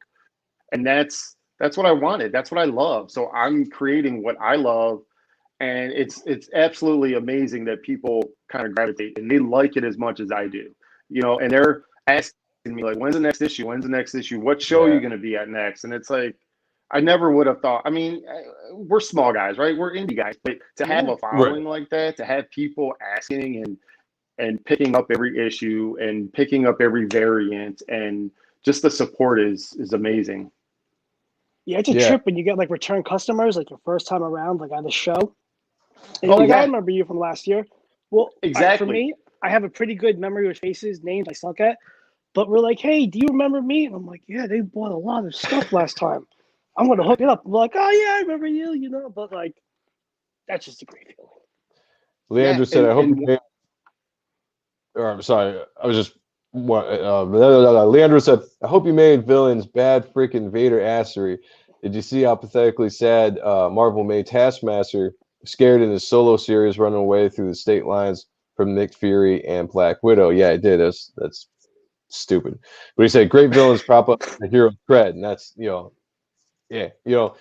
And that's what I wanted. That's what I love. So I'm creating what I love. And it's absolutely amazing that people kind of gravitate and they like it as much as I do, you know, and they're asking me like, when's the next issue? When's the next issue? What show are you going to be at next? And it's like, I never would have thought, I mean, we're small guys, right? We're indie guys, but to have a following like that, to have people asking and picking up every issue and picking up every variant, and just the support is amazing. Yeah, it's a trip when you get like return customers, like your first time around, like on the show. And you're like, I remember you from last year. Well, exactly. For me, I have a pretty good memory with faces, names I suck at. But we're like, hey, do you remember me? And I'm like, yeah, they bought a lot of stuff last time. I'm going to hook it up. I'm like, oh, yeah, I remember you, you know. But, like, that's just a great feeling. Leandro said, I hope you made... Or, I'm sorry, I was just... Leandro said, I hope you made villains bad freaking Vader assery. Did you see how pathetically sad Marvel made Taskmaster scared in his solo series running away through the state lines from Nick Fury and Black Widow? Yeah, it did. That's stupid. But he said, great villains prop up the hero cred. And that's, you know, yeah, you know,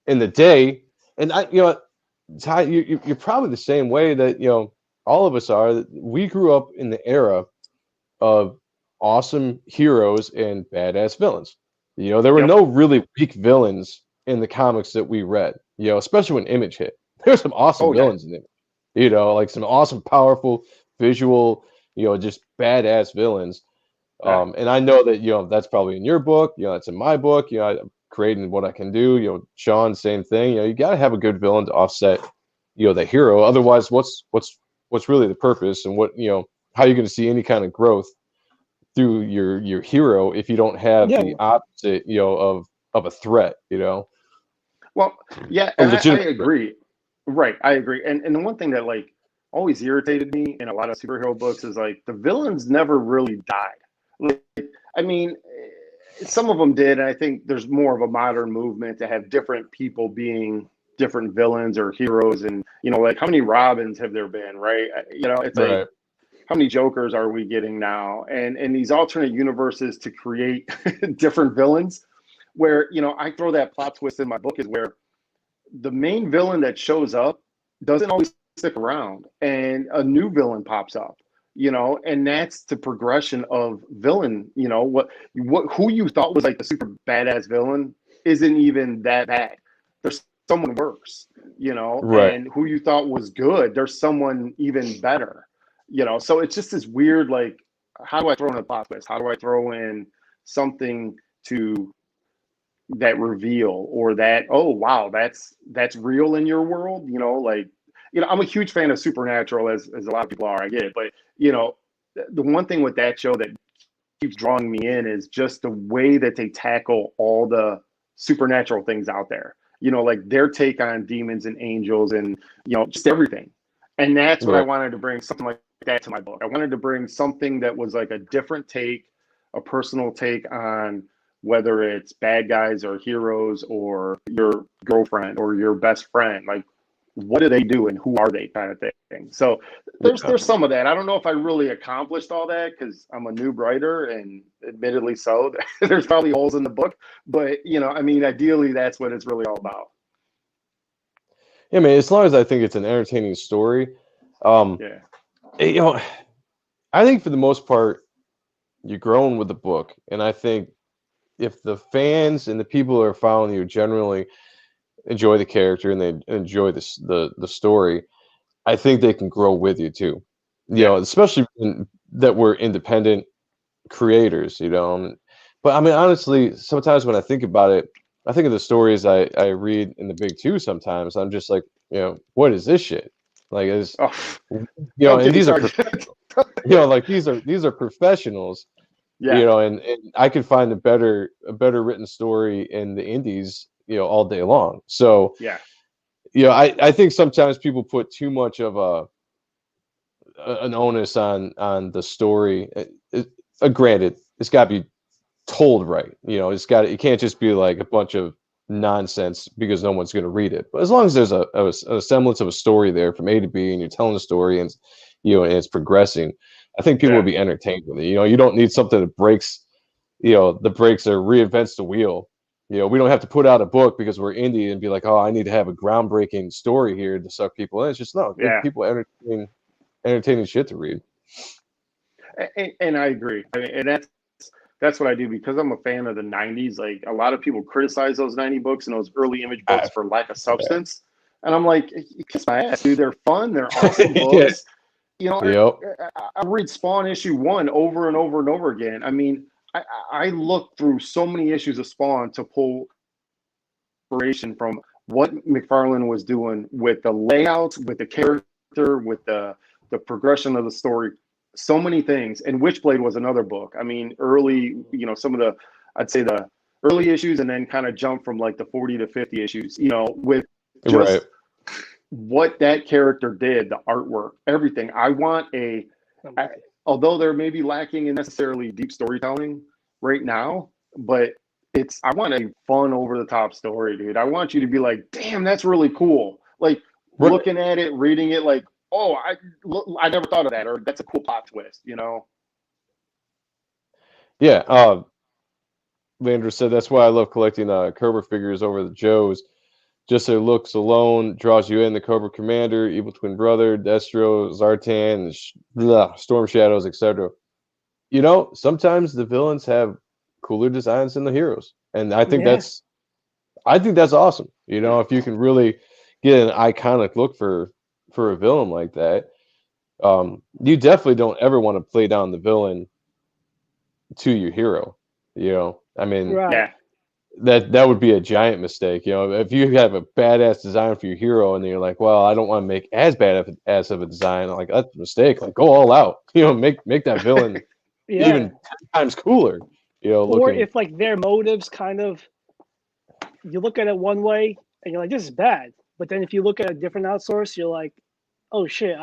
in the day, and I, you know, Ty, you're probably the same way that, you know, all of us are. We grew up in the era of awesome heroes and badass villains. You know, there were no really weak villains in the comics that we read, you know, especially when Image hit. There's some awesome villains in it, you know, like some awesome, powerful, visual, you know, just badass villains. And I know that, you know, that's probably in your book, you know, that's in my book, you know, I'm creating what I can do, you know, Sean, same thing, you know, you got to have a good villain to offset, you know, the hero. Otherwise, what's really the purpose, and what, you know, how are you going to see any kind of growth through your hero if you don't have the opposite, you know, of a threat, you know? Well, yeah, and I agree. Right, I agree. And the one thing that like always irritated me in a lot of superhero books is like the villains never really died. Like, I mean, some of them did, and I think there's more of a modern movement to have different people being different villains or heroes, and you know, like how many Robins have there been, right? You know, it's like how many Jokers are we getting now? And these alternate universes to create different villains, where, you know, I throw that plot twist in my book is where the main villain that shows up doesn't always stick around, and a new villain pops up, you know, and that's the progression of villain. You know, who you thought was like the super badass villain isn't even that bad. There's someone worse, you know, and who you thought was good, there's someone even better, you know. So it's just this weird, like, how do I throw in a plot twist? How do I throw in something to that reveal, or that, oh wow, that's real in your world, you know? Like, you know, I'm a huge fan of Supernatural, as a lot of people are, I get it, but you know, the one thing with that show that keeps drawing me in is just the way that they tackle all the supernatural things out there, you know, like their take on demons and angels, and you know, just everything. And that's what I wanted to bring, something like that to my book. I wanted to bring something that was like a different take, a personal take on whether it's bad guys or heroes or your girlfriend or your best friend. Like, what do they do and who are they, kind of thing. So there's some of that. I don't know if I really accomplished all that because I'm a noob writer, and admittedly so. There's probably holes in the book, but you know, I mean, ideally that's what it's really all about. Yeah, man, as long as I think it's an entertaining story. You know, I think for the most part, you're growing with the book. And I think if the fans and the people who are following you generally enjoy the character and they enjoy the story, I think they can grow with you too. You know, especially that we're independent creators, you know. But I mean, honestly, sometimes when I think about it, I think of the stories I read in the big two. Sometimes I'm just like, you know, what is this shit? Like, you know, and these are, you know, like these are professionals. You know, and I could find a better written story in the indies, you know, all day long. So you know, I think sometimes people put too much of an onus on the story. Granted, it's got to be told right. You know, it can't just be like a bunch of nonsense because no one's going to read it. But as long as there's a semblance of a story there from A to B, and you're telling the story, and you know, and it's progressing, I think people will be entertained with it. You know, you don't need something that breaks the breakster reinvents the wheel. We don't have to put out a book because we're indie and be like, oh, I need to have a groundbreaking story here to suck people in. It's just give people entertaining shit to read. And I agree. I mean, and that's what I do because I'm a fan of the 90s. Like a lot of people criticize those 90 books and those early image books for lack of substance. Yeah. And I'm like, kiss my ass, dude. They're fun. They're awesome books. I read Spawn issue 1 over and over and over again. I mean, I look through so many issues of Spawn to pull inspiration from what McFarlane was doing with the layouts, with the character, with the progression of the story, so many things. And Witchblade was another book. I mean, early, some of I'd say the early issues, and then kind of jump from like the 40 to 50 issues, with just what that character did, the artwork, everything. I want although there may be lacking in necessarily deep storytelling right now, but I want a fun over the top story, dude. I want you to be like, damn, that's really cool. Like looking at it, reading it, like, oh, I never thought of that, or that's a cool plot twist, Yeah. Landry said that's why I love collecting Cobra figures over the Joes. Just their looks alone draws you in. The Cobra Commander, Evil Twin Brother, Destro, Zartan, Storm Shadows, etc. Sometimes the villains have cooler designs than the heroes, and I think that's awesome. If you can really get an iconic look for a villain like that, you definitely don't ever want to play down the villain to your hero. I mean, that would be a giant mistake. If you have a badass design for your hero and then you're like, well, I don't want to make as bad as of a design, like that's a mistake. Like go all out. Make that villain even 10 times cooler. Or if like their motives kind of, you look at it one way and you're like, this is bad. But then if you look at a different outsource, you're like, oh shit,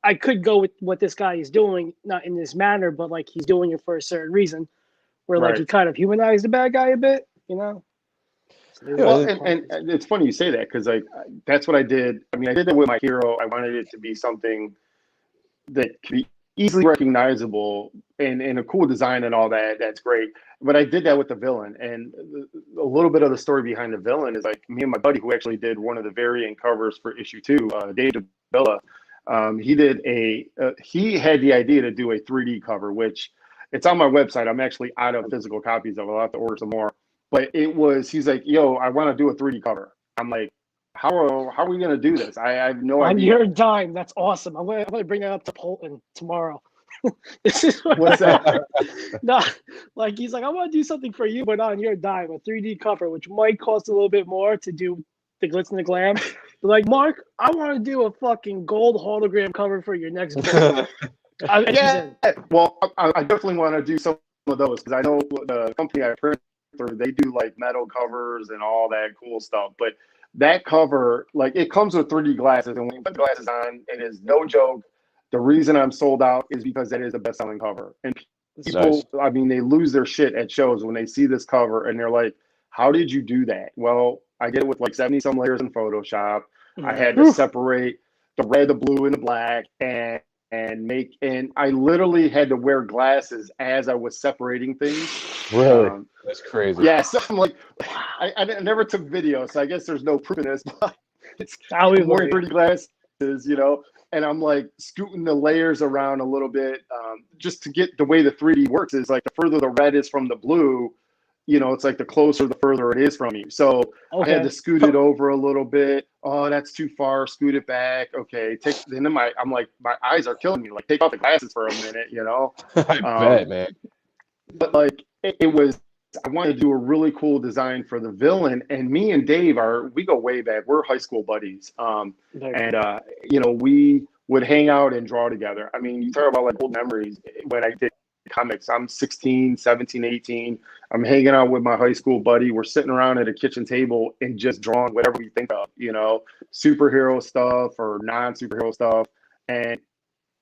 I could go with what this guy is doing, not in this manner, but like he's doing it for a certain reason, where like he kind of humanized the bad guy a bit, So well, and it's funny you say that because like that's what I did. I mean, I did that with my hero. I wanted it to be something that could be easily recognizable and a cool design and all that. That's great. But I did that with the villain, and a little bit of the story behind the villain is like me and my buddy who actually did one of the variant covers for issue 2, Dave DeBella. He had the idea to do a 3D cover, which it's on my website. I'm actually out of physical copies of it. I'll have to order some more. But he's like, yo, I want to do a 3D cover. I'm like, how are we going to do this? I have no idea. On your dime. That's awesome. I'm going to bring that up to Polton tomorrow. This is what's that? No, like he's like, I want to do something for you, but on your dime, a 3D cover, which might cost a little bit more to do the glitz and the glam. But like, Mark, I want to do a fucking gold hologram cover for your next book. Well, I definitely want to do some of those because I know the company I print through, they do like metal covers and all that cool stuff. But that cover, like, it comes with 3D glasses, and when you put the glasses on, it is no joke. The reason I'm sold out is because that is the best-selling cover. And people, I mean, they lose their shit at shows when they see this cover, and they're like, how did you do that? Well, I did it with like 70-some layers in Photoshop. I had to separate the red, the blue, and the black, and I literally had to wear glasses as I was separating things. Really? That's crazy. Yeah, so I'm like, I never took video, so I guess there's no proof in this, but I'm wearing 3D glasses, and I'm like scooting the layers around a little bit just to get the way the 3D works is like the further the red is from the blue, it's like the closer, the further it is from you. So I had to scoot it over a little bit. Oh, that's too far. Scoot it back. Okay. I'm like, my eyes are killing me. Like, take off the glasses for a minute, I bet, man. But like, it was, I wanted to do a really cool design for the villain. And me and Dave we go way back. We're high school buddies. We would hang out and draw together. I mean, you talk about like old memories when I did comics. I'm 16, 17, 18. I'm hanging out with my high school buddy. We're sitting around at a kitchen table and just drawing whatever we think of, superhero stuff or non-superhero stuff. And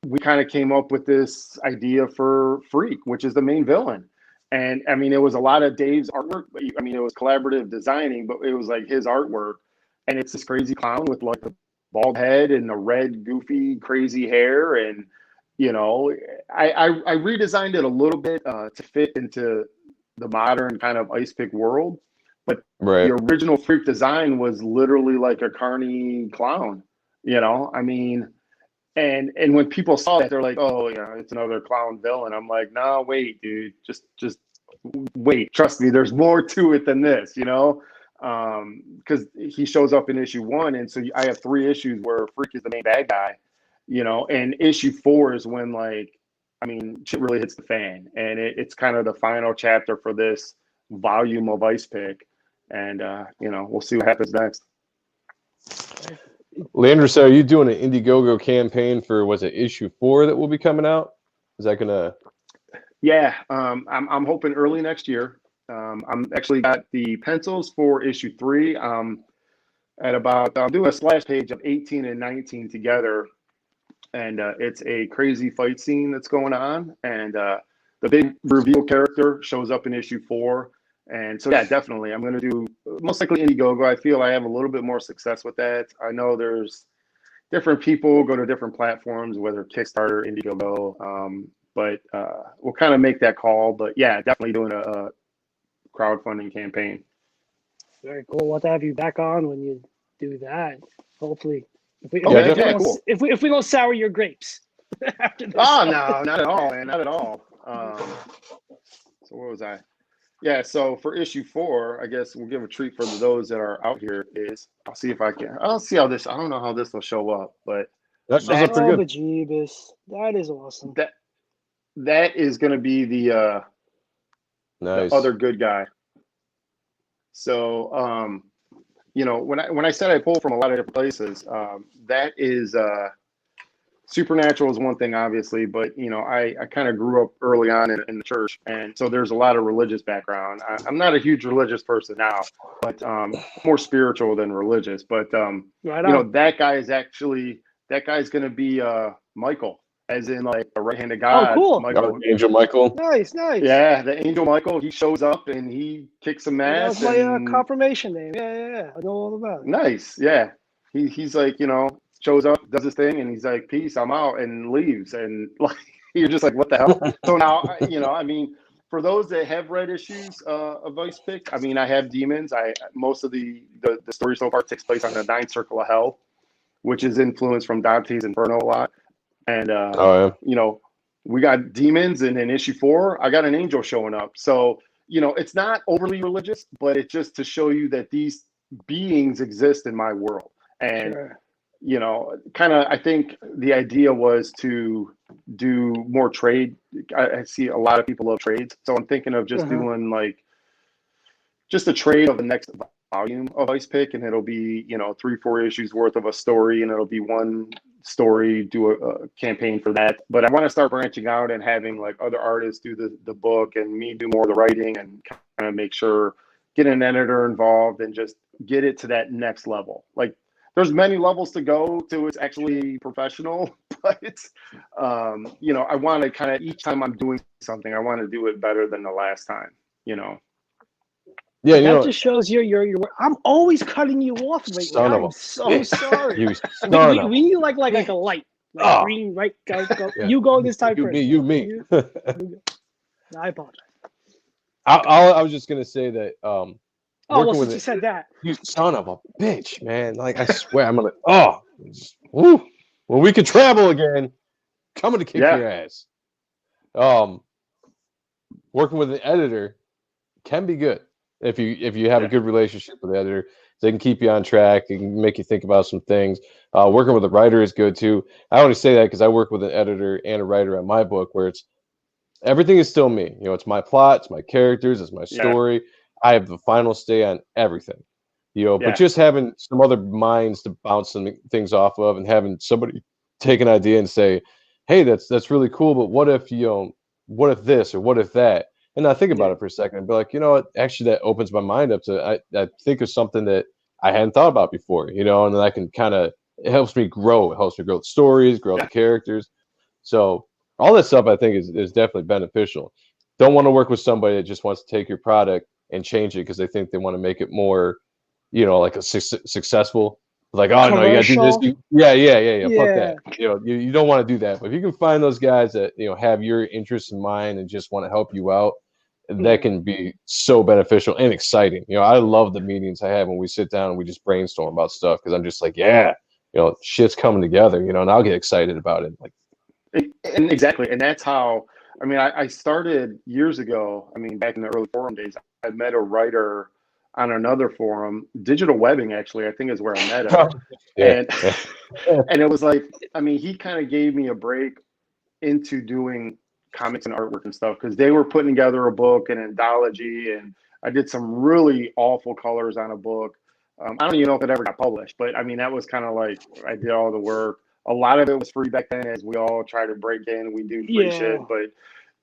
we kind of came up with this idea for Freak, which is the main villain. And I mean, it was a lot of Dave's artwork. I mean, it was collaborative designing, but it was like his artwork. And it's this crazy clown with like the bald head and the red, goofy, crazy hair. And I redesigned it a little bit to fit into the modern kind of ice pick world. But Right. the original Freak design was literally like a carny clown, you know? I mean, and when people saw that, they're like, oh, yeah, it's another clown villain. I'm like, no, wait, dude, just wait. Trust me, there's more to it than this, you know? Because he shows up in issue 1, and so I have 3 issues where Freak is the main bad guy, you know? And issue 4 is when, like, I mean, shit really hits the fan, and it's kind of the final chapter for this volume of Ice Pick. And, you know, we'll see what happens next. Leandro, so are you doing an Indiegogo campaign for, was it issue 4 that will be coming out? Is that going to? Yeah, I'm hoping early next year. I'm actually got the pencils for issue 3. At about, I'm doing a splash page of 18 and 19 together. And it's a crazy fight scene that's going on. And the big reveal character shows up in issue 4. And so, yeah, definitely. I'm going to do most likely Indiegogo. I feel I have a little bit more success with that. I know there's different people go to different platforms, whether Kickstarter, Indiegogo. But we'll kind of make that call. But, yeah, definitely doing a crowdfunding campaign. Very cool. We'll have to have you back on when you do that. Hopefully. If we don't sour your grapes after this. Oh, no, not at all, man. Not at all. So where was I? Yeah, so for issue 4, I guess we'll give a treat for those that are out here is, I'll see if I can, I'll see how this, I don't know how this will show up, but That shows up pretty good. Bejeebus. That is awesome. That is going to be the other good guy. So, you know, when I said I pull from a lot of different places, that is supernatural is one thing, obviously, but you know, I kind of grew up early on in the church, and so there's a lot of religious background. I'm not a huge religious person now, but more spiritual than religious. But you know, that guy's going to be Michael, as in like the right hand of God. Oh, cool. Michael. Angel Michael. Nice. Yeah, the Angel Michael. He shows up and he kicks some ass. That was my confirmation name. Yeah. I know all about it. Nice. Yeah. He's like, you know, shows up, does his thing, and he's like, peace, I'm out, and leaves. And like, you're just like, what the hell? So now, you know, I mean, for those that have read issues of Ice Pick, I mean, I have demons. Most of the story so far takes place on the 9th circle of hell, which is influenced from Dante's Inferno a lot. And, you know, we got demons, and in issue 4, I got an angel showing up. So, you know, it's not overly religious, but it's just to show you that these beings exist in my world. And, you know, kind of, I think the idea was to do more trade. I see a lot of people love trades. So I'm thinking of just doing like just a trade of the next volume of Ice Pick, and it'll be, you know, 3-4 issues worth of a story, and it'll be one story, do a campaign for that. But I want to start branching out and having like other artists do the book and me do more of the writing, and kind of make sure, get an editor involved and just get it to that next level. Like, there's many levels to go to it's actually professional, but it's, you know, I want to kind of, each time I'm doing something, I want to do it better than the last time, you know. Yeah, that just shows your. I'm always cutting you off lately. I'm so sorry. We need like a light, like green, right? Go. Yeah. You go this time first. You me. I apologize. I was just gonna say that. Since you said that, you son of a bitch, man! Like, I swear, I'm gonna. Woo! When we can travel again, coming to kick your ass. Working with an editor can be good. If you have a good relationship with the editor, they can keep you on track. They can make you think about some things. Working with a writer is good too. I only say that because I work with an editor and a writer on my book, where it's everything is still me. You know, it's my plot, it's my characters, it's my story. Yeah. I have the final say on everything. You know, but just having some other minds to bounce some things off of, and having somebody take an idea and say, "Hey, that's really cool, but what if what if this or what if that?" And I think about it for a second and be like, you know what, actually that opens my mind up to, I think of something that I hadn't thought about before, you know, and then I can it helps me grow. It helps me grow the stories, grow the characters. So all that stuff I think is definitely beneficial. Don't want to work with somebody that just wants to take your product and change it because they think they want to make it more, you know, like a successful. Like, oh no, you gotta do this. Yeah. Fuck that. You know, you don't want to do that. But if you can find those guys that, you know, have your interests in mind and just want to help you out, that can be so beneficial and exciting. You know, I love the meetings I have when we sit down and we just brainstorm about stuff, because I'm just like, yeah, you know, shit's coming together, you know, and I'll get excited about it. Like, and exactly. And that's how, I mean, I started years ago. I mean, back in the early forum days, I met a writer on another forum, digital webbing, actually, I think is where I met him. And, and it was like, I mean, he kind of gave me a break into doing comics and artwork and stuff, because they were putting together a book, an anthology, and I did some really awful colors on a book. I don't even know if it ever got published, but I mean, that was kind of like, I did all the work. A lot of it was free back then, as we all try to break in. We do free shit, but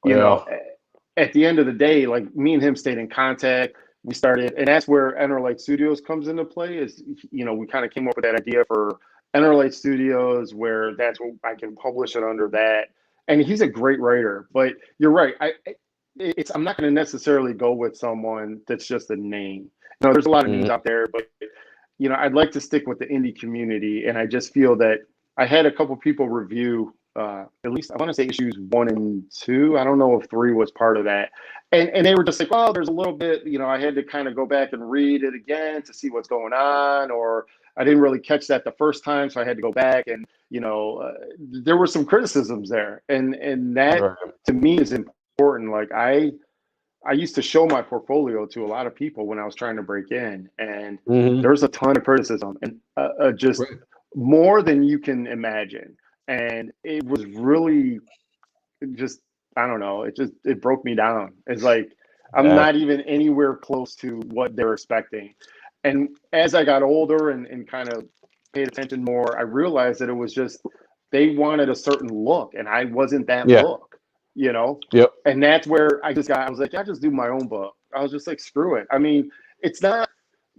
you know, at the end of the day, like, me and him stayed in contact. We started, and that's where Enterlight Studios comes into play. Is, you know, we kind of came up with that idea for Enterlight Studios, where that's what I can publish it under that. And he's a great writer, but you're right. I'm not going to necessarily go with someone that's just a name. You know, there's a lot of names out there, but you know, I'd like to stick with the indie community. And I just feel that I had a couple people review, at least I want to say issues 1 and 2. I don't know if 3 was part of that. And they were just like, well, there's a little bit, you know, I had to kind of go back and read it again to see what's going on, or I didn't really catch that the first time, so I had to go back. And, you know, there were some criticisms there. And that to me is important. Like, I used to show my portfolio to a lot of people when I was trying to break in, and there's a ton of criticism, and just more than you can imagine. And it was really just, I don't know, it broke me down. It's like, I'm not even anywhere close to what they're expecting. And as I got older and kind of paid attention more, I realized that it was just, they wanted a certain look, and I wasn't that look, you know? And that's where I was like, I just do my own book. I was just like, screw it. I mean, it's not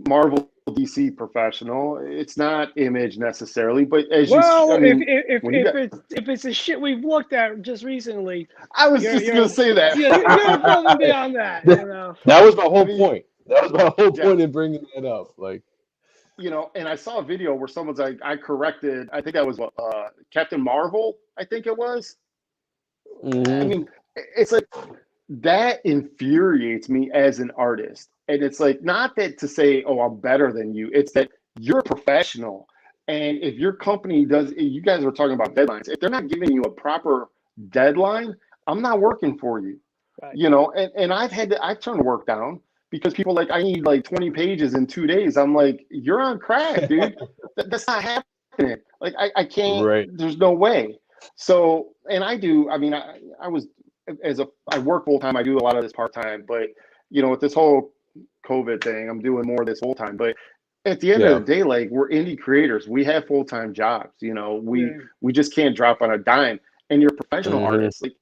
Marvel, DC professional. It's not Image necessarily, but as if it's the shit we've looked at just recently, I was just gonna say that. You're above and beyond that. You know? That was my whole point. That was my whole point in bringing that up. Like, you know, and I saw a video where someone's like, I corrected, I think that was Captain Marvel, I think it was. I mean, it's like, that infuriates me as an artist. And it's like, not that to say, oh, I'm better than you. It's that you're a professional. And if your company does, you guys were talking about deadlines. If they're not giving you a proper deadline, I'm not working for you. You know, and I've turned work down because people like, I need like 20 pages in 2 days. I'm like, you're on crack, dude. That's not happening. Like, I can't, there's no way. So, and I do, I mean, I work full time. I do a lot of this part time, but you know, with this whole COVID thing, I'm doing more of this full time. But at the end of the day, like, we're indie creators. We have full time jobs. You know, we just can't drop on a dime. And you're professional artists. Like,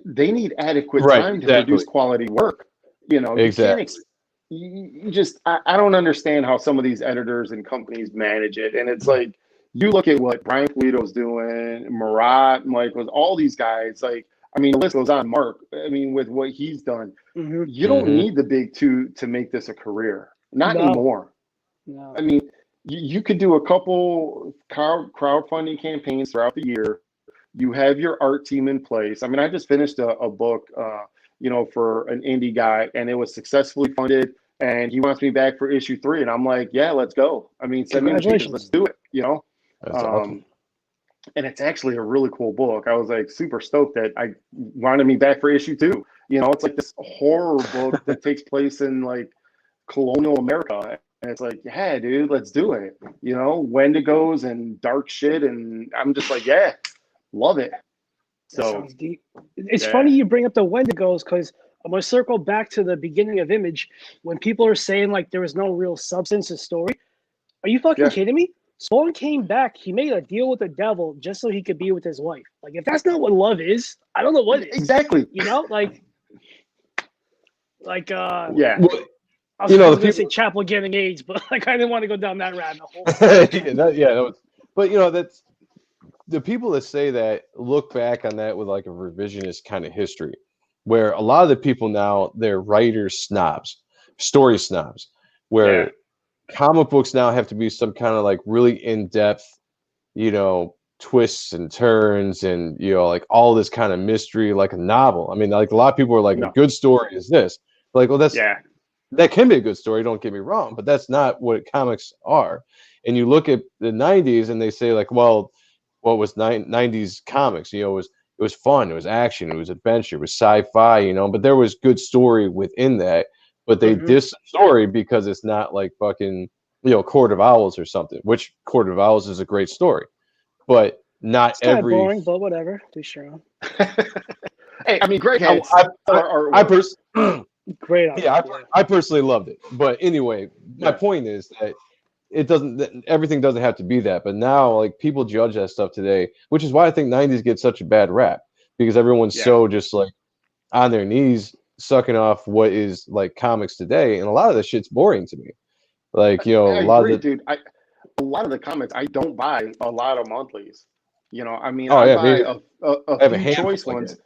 they need adequate time to produce quality work. You know, you just, I don't understand how some of these editors and companies manage it. And it's like, you look at what Brian Polito's doing, Marat, Michael, all these guys, like, I mean, the list goes on. Mark, I mean, with what he's done, you don't need the big two to make this a career. Not anymore. No. I mean, you could do a couple crowdfunding campaigns throughout the year. You have your art team in place. I mean, I just finished a book, you know, for an indie guy, and it was successfully funded. And he wants me back for issue 3, and I'm like, yeah, let's go. I mean, send me the pages, let's do it. You know. That's awesome. And it's actually a really cool book. I was like super stoked that I wanted me back for issue 2. You know, it's like this horror book that takes place in like colonial America. And it's like, yeah, dude, let's do it. You know, Wendigos and dark shit. And I'm just like, yeah, love it. So that sounds deep. It's funny you bring up the Wendigos, because I'm going to circle back to the beginning of Image when people are saying like there was no real substance to story. Are you fucking kidding me? Spawn came back. He made a deal with the devil just so he could be with his wife. Like, if that's not what love is, I don't know what is. Exactly. You know, like, yeah. Well, I was going to say Chapel getting AIDS, but like, I didn't want to go down that rabbit hole. But you know, that's the people that say that look back on that with like a revisionist kind of history, where a lot of the people now, they're writers snobs, story snobs, where comic books now have to be some kind of like really in-depth, you know, twists and turns and like all this kind of mystery, like a novel. I mean, like a lot of people are like, a good story is this. Like, well, that can be a good story, don't get me wrong, but that's not what comics are. And you look at the 90s and they say like, well, what was 90s comics? It was fun, it was action, it was adventure, it was sci-fi, but there was good story within that. But they diss the story because it's not like fucking, Court of Owls or something, which Court of Owls is a great story. But not it's every boring, but whatever. Too strong. Hey, I mean, Greg had great. I personally loved it. But anyway, my point is that everything doesn't have to be that. But now, like, people judge that stuff today, which is why I think 90s get such a bad rap, because everyone's so just like on their knees sucking off what is like comics today, and a lot of the shit's boring to me. Like, I agree, dude. A lot of the comics, I don't buy a lot of monthlies. I mean, I buy a few choice ones.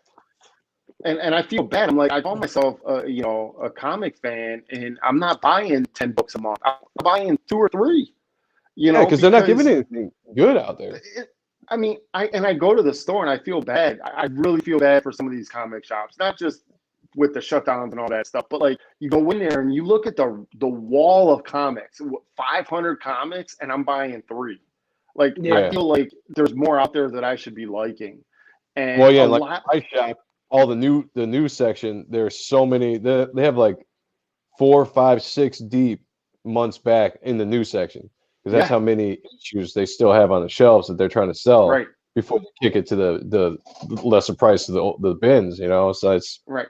And I feel bad. I'm like, I call myself, a comic fan, and I'm not buying 10 books a month. I'm buying 2 or 3. Because they're not giving anything good out there. I go to the store and I feel bad. I really feel bad for some of these comic shops, not just with the shutdowns and all that stuff, but like you go in there and you look at the wall of comics, 500 comics, and I'm buying 3. Like, I feel like there's more out there that I should be liking. And I shop all the new section. There's so many. They have like 4, 5, 6 deep months back in the new section, because that's how many issues they still have on the shelves that they're trying to sell before they kick it to the lesser price of the bins. So it's right.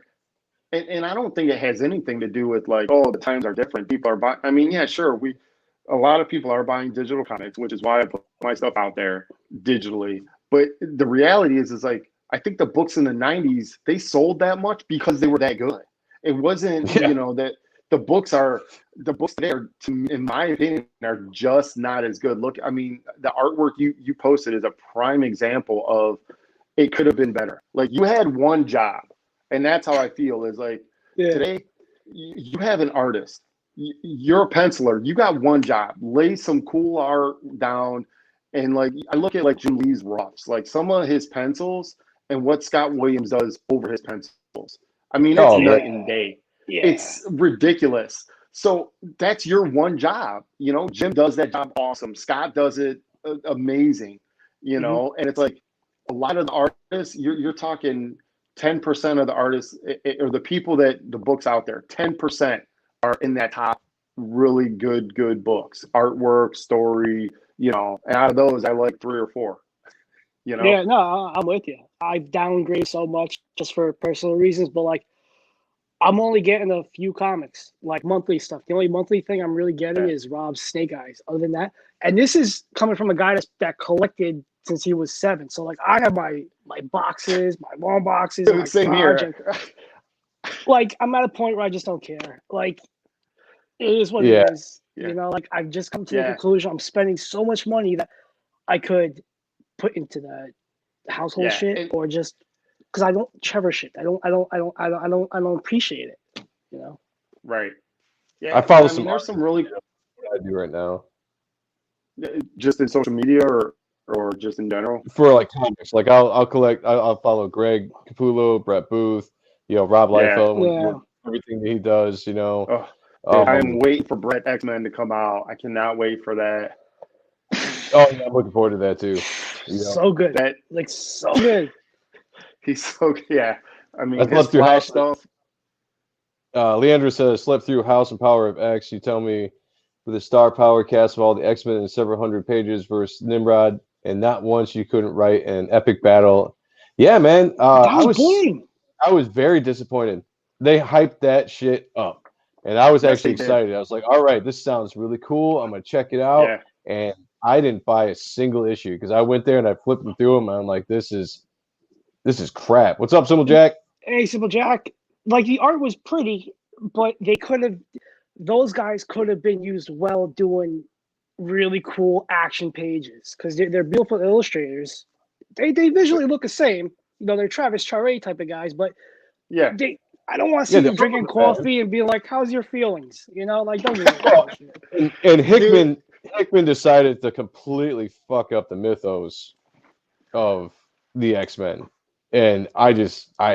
And I don't think it has anything to do with like, oh, the times are different. People are buying. I mean, yeah, sure. A lot of people are buying digital comics, which is why I put my stuff out there digitally. But the reality is like, I think the books in the 90s, they sold that much because they were that good. It wasn't, that the books today are, in my opinion, are just not as good. Look, I mean, the artwork you posted is a prime example of it could have been better. Like, you had one job. And that's how I feel is like today you have an artist, you're a penciler, you got one job, lay some cool art down. And like, I look at like Jim Lee's roughs, like some of his pencils and what Scott Williams does over his pencils. I mean, it's night and day. Yeah. It's ridiculous. So that's your one job. Jim does that job awesome. Scott does it amazing, and it's like a lot of the artists, you're talking 10% of the artists or the people that the books out there, 10% are in that top really good books, artwork, story, and out of those, I like 3 or 4, Yeah, no, I'm with you. I've downgraded so much just for personal reasons, but like, I'm only getting a few comics, like monthly stuff. The only monthly thing I'm really getting is Rob's Snake Eyes. Other than that, and this is coming from a guy that collected since he was 7. So like, I have my boxes, my long boxes, my same here. Like, I'm at a point where I just don't care. Like, it is what it is. Like, I've just come to the conclusion I'm spending so much money that I could put into the household shit, or just because I don't cherish it. I don't appreciate it. Right. Yeah. I follow some. There's some really. What I do right now. Just in social media, or just in general? For like comics, like I'll collect. I'll follow Greg Capullo, Brett Booth, Rob Liefeld, everything that he does. I'm waiting for Brett X-Men to come out. I cannot wait for that. Oh yeah, I'm looking forward to that too. So good. So good. He's so I mean, his Flash stuff. Leandra says, slept through House and Power of X. You tell me, with a star power cast of all the X-Men and several hundred pages versus Nimrod, and not once you couldn't write an epic battle. Yeah, man. I was very disappointed. They hyped that shit up, and I was actually excited. I was like, all right, this sounds really cool. I'm gonna check it out. Yeah. And I didn't buy a single issue because I went there and I flipped them through them. And I'm like, this is crap. What's up, Simple Jack? Hey, Simple Jack. Like, the art was pretty, but those guys could have been used well doing really cool action pages, because they're beautiful illustrators. They visually look the same. They're Travis Charest type of guys, but I don't want to see them drinking coffee and be like, how's your feelings? Like, don't get me and Hickman decided to completely fuck up the mythos of the X-Men. And I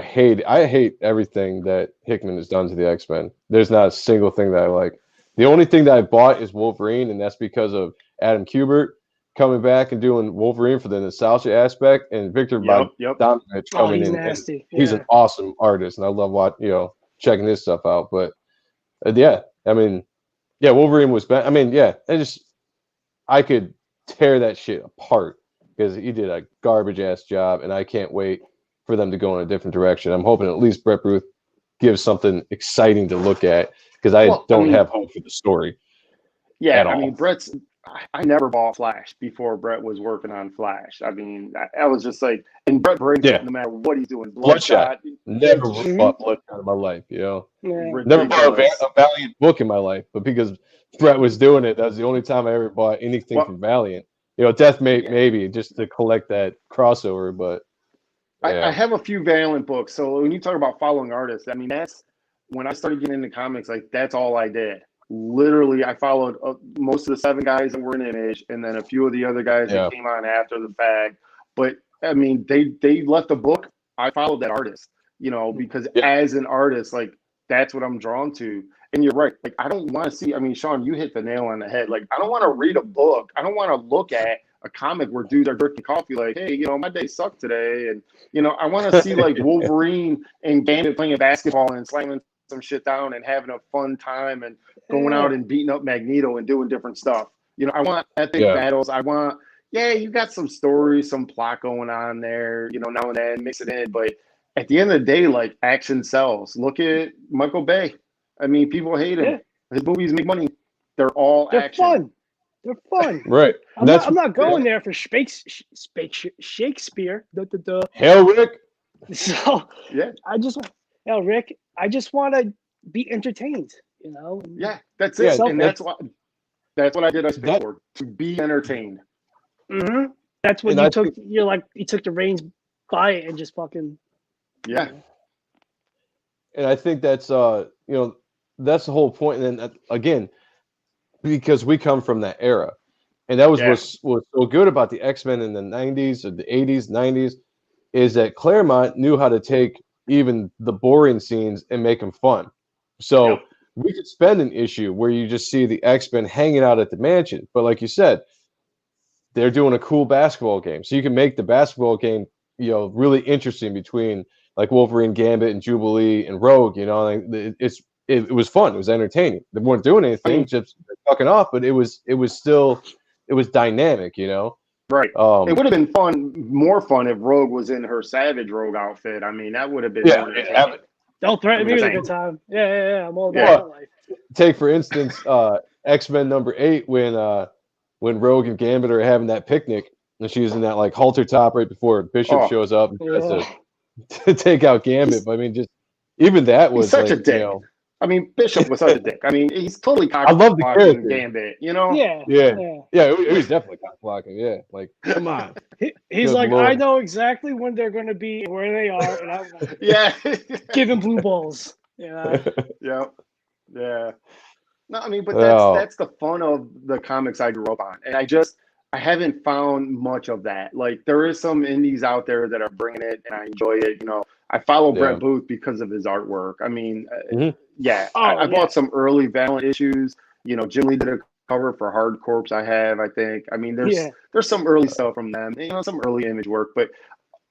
hate everything that Hickman has done to the X-Men. There's not a single thing that I like. The only thing that I bought is Wolverine, and that's because of Adam Kubert coming back and doing Wolverine for the nostalgia aspect, and Victor Bogdanovich coming in. Nasty. He's an awesome artist, and I love checking his stuff out. But Wolverine was bad. I could tear that shit apart because he did a garbage ass job, and I can't wait for them to go in a different direction. I'm hoping at least Brett Booth gives something exciting to look at because I don't have hope for the story. Yeah, I never bought Flash before Brett was working on Flash. I mean, I was just like, and Brett brings it no matter what he's doing. Bloodshot. Never bought Bloodshot in my life, Never bought a Valiant book in my life, but because Brett was doing it, that was the only time I ever bought anything from Valiant. Death maybe just to collect that crossover, but I have a few Valiant books. So when you talk about following artists, I mean, that's when I started getting into comics, like that's all I did. Literally, I followed most of the 7 guys that were in Image, and then a few of the other guys that came on after the fact. But I mean, they left a book. I followed that artist, because as an artist, like that's what I'm drawn to. And you're right. Like I don't want to see. I mean, Sean, you hit the nail on the head. Like I don't want to read a book. I don't want to look at a comic where dudes are drinking coffee. Like, hey, my day sucked today, and I want to see like Wolverine and Gambit playing basketball and slamming some shit down and having a fun time and going out and beating up Magneto and doing different stuff. I want epic battles. I want, you got some stories, some plot going on there, now and then, mix it in. But at the end of the day, like action sells. Look at Michael Bay. I mean, people hate him. Yeah. His movies make money. They're action. Fun. They're fun. Right. I'm not going there for Shakespeare. Hell, Rick. So Rick, I just want to be entertained, Yeah, that's it. And that's what I did for, to be entertained. Mm-hmm. That's what you took the reins by it and just fucking. Yeah. And I think that's that's the whole point. And then again, because we come from that era, and that was what's so good about the X-Men in the 90s or the 80s, 90s, is that Claremont knew how to take even the boring scenes and make them fun. So we could spend an issue where you just see the X-Men hanging out at the mansion. But like you said, they're doing a cool basketball game. So you can make the basketball game, really interesting between like Wolverine, Gambit, and Jubilee and Rogue. It was fun. It was entertaining. They weren't doing anything, just fucking off, but it was dynamic, Right. It would have been more fun if Rogue was in her Savage Rogue outfit. I mean, that would have been. Don't threaten me with a good time. Yeah. I'm all about that life. Take for instance, X-Men number 8 when Rogue and Gambit are having that picnic, and she's in that like halter top right before Bishop shows up and tries to take out Gambit. But I mean, just even that was such a dick. I mean, Bishop was such a dick. I mean, he's totally I love the character. Gambit, Yeah, he was definitely cock blocking. Yeah, like come on. He's like, Lord. I know exactly when they're going to be, where they are, and I'm give him blue balls. Yeah. Yeah. No, I mean, but that's the fun of the comics I grew up on, and I haven't found much of that. Like there is some indies out there that are bringing it, and I enjoy it. I follow Brett Booth because of his artwork. I mean, I bought some early Valiant issues. Jim Lee did a cover for Hard Corpse. I think. I mean, there's some early stuff from them. Some early Image work, but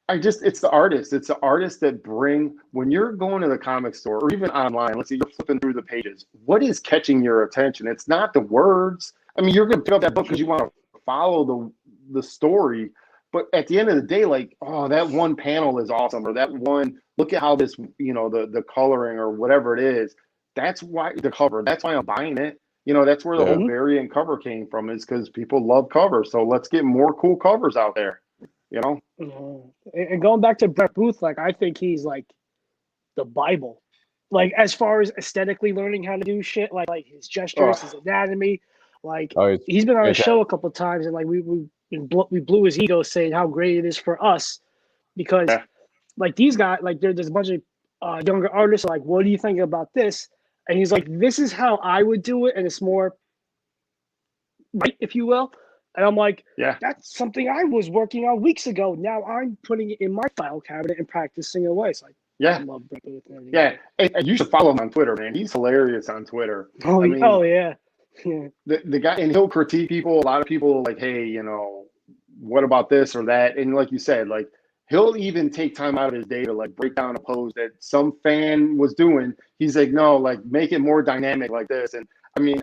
it's the artists. It's the artists that bring, when you're going to the comic store or even online, let's say you're flipping through the pages, what is catching your attention? It's not the words. I mean, you're going to pick up that book because you want to follow the story. But at the end of the day, like, that one panel is awesome, or that one, look at how this, the coloring or whatever it is. That's why the cover. That's why I'm buying it. That's where the whole variant cover came from, is because people love covers. So let's get more cool covers out there. And going back to Brett Booth, like I think he's like the Bible, like as far as aesthetically learning how to do shit, like his gestures, his anatomy. Like he's been on a show a couple of times, and like we blew his ego saying how great it is for us, because like these guys, like there's a bunch of younger artists are like, what do you think about this? And he's like, this is how I would do it, and it's more right, if you will. And I'm like, Yeah. that's something I was working on weeks ago. Now I'm putting it in my file cabinet and practicing away. It's like, Yeah. I love Brett Booth and everything. Yeah. And you should follow him on Twitter, man. He's hilarious on Twitter. Oh, I mean, yeah. Yeah. The guy, and he'll critique people. A lot of people like, hey, you know, what about this or that? And like you said, like, he'll even take time out of his day to like break down a pose that some fan was doing. He's like, no, like make it more dynamic like this. And I mean,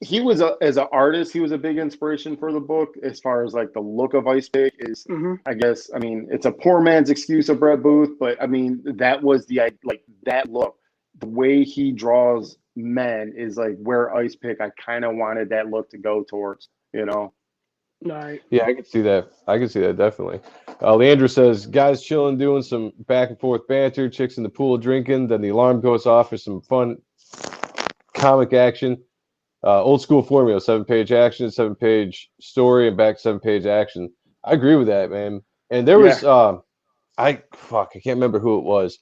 he was as an artist, he was a big inspiration for the book as far as like the look of Ice Pick is. I guess, I mean, it's a poor man's excuse of Brett Booth, but I mean, that was like that look, the way he draws men is like where Ice Pick, I kind of wanted that look to go towards, you know? Right. Yeah, I can see that. I can see that definitely. Leandra says, guys chilling, doing some back and forth banter, chicks in the pool drinking, then the alarm goes off for some fun comic action. Old school formula, 7-page action, 7-page story, and back 7-page action. I agree with that, man. And there was I can't remember who it was,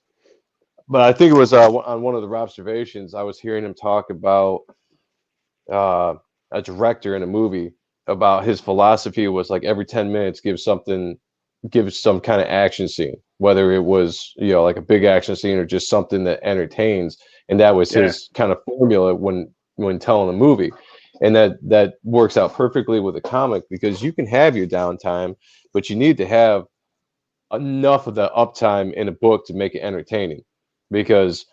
but I think it was on one of the observations. I was hearing him talk about a director in a movie, about his philosophy was like every 10 minutes give some kind of action scene, whether it was, you know, like a big action scene or just something that entertains. And that was his kind of formula when telling a movie. And that works out perfectly with a comic, because you can have your downtime, but you need to have enough of the uptime in a book to make it entertaining, because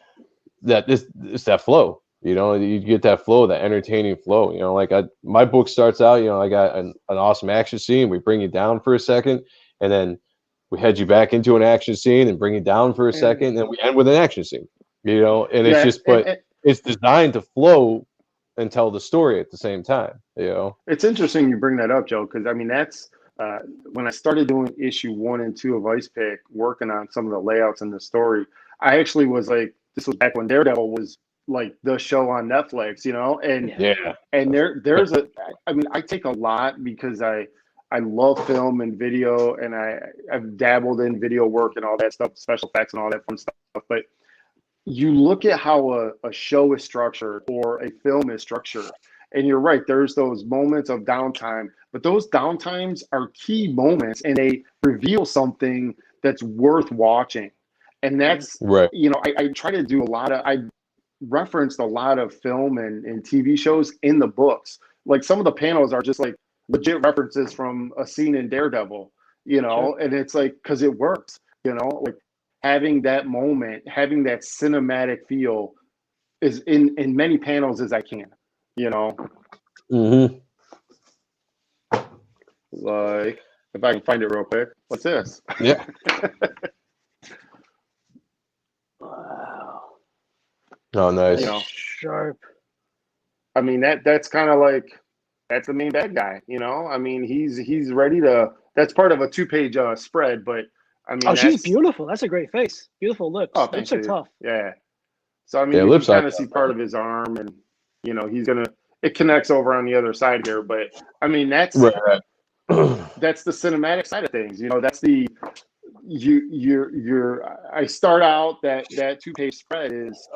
it's that flow. You know, you get that flow, that entertaining flow. You know, like my book starts out, you know, I got an awesome action scene. We bring you down for a second, and then we head you back into an action scene and bring you down for a second, and then we end with an action scene. You know, and it's just, but it's designed to flow and tell the story at the same time. You know, it's interesting you bring that up, Joe, because I mean that's when I started doing issue 1 and 2 of Ice Pick, working on some of the layouts in the story. I actually was like, this was back when Daredevil was like the show on Netflix, you know, and there's I mean, I take a lot because I love film and video, and I've dabbled in video work and all that stuff, special effects and all that fun stuff. But you look at how a show is structured or a film is structured, and you're right, there's those moments of downtime, but those downtimes are key moments, and they reveal something that's worth watching. And that's right. You know, I try to do I referenced a lot of film and TV shows in the books. Like some of the panels are just like legit references from a scene in Daredevil, you know, and it's like, because it works, you know, like having that moment, having that cinematic feel is in many panels as I can, you know. Like, if I can find it real quick. What's this? Yeah. Wow. Oh, nice. You know, sharp. I mean, that's kind of like, that's the main bad guy, you know. I mean, he's ready to. That's part of a 2-page spread, but I mean, she's beautiful. That's a great face. Beautiful lips. Oh, lips are tough. Yeah. So I mean, you can kind of see part of his arm, and you know, it connects over on the other side here. But I mean, that's that's the cinematic side of things. You know, that's the I start out that 2-page spread is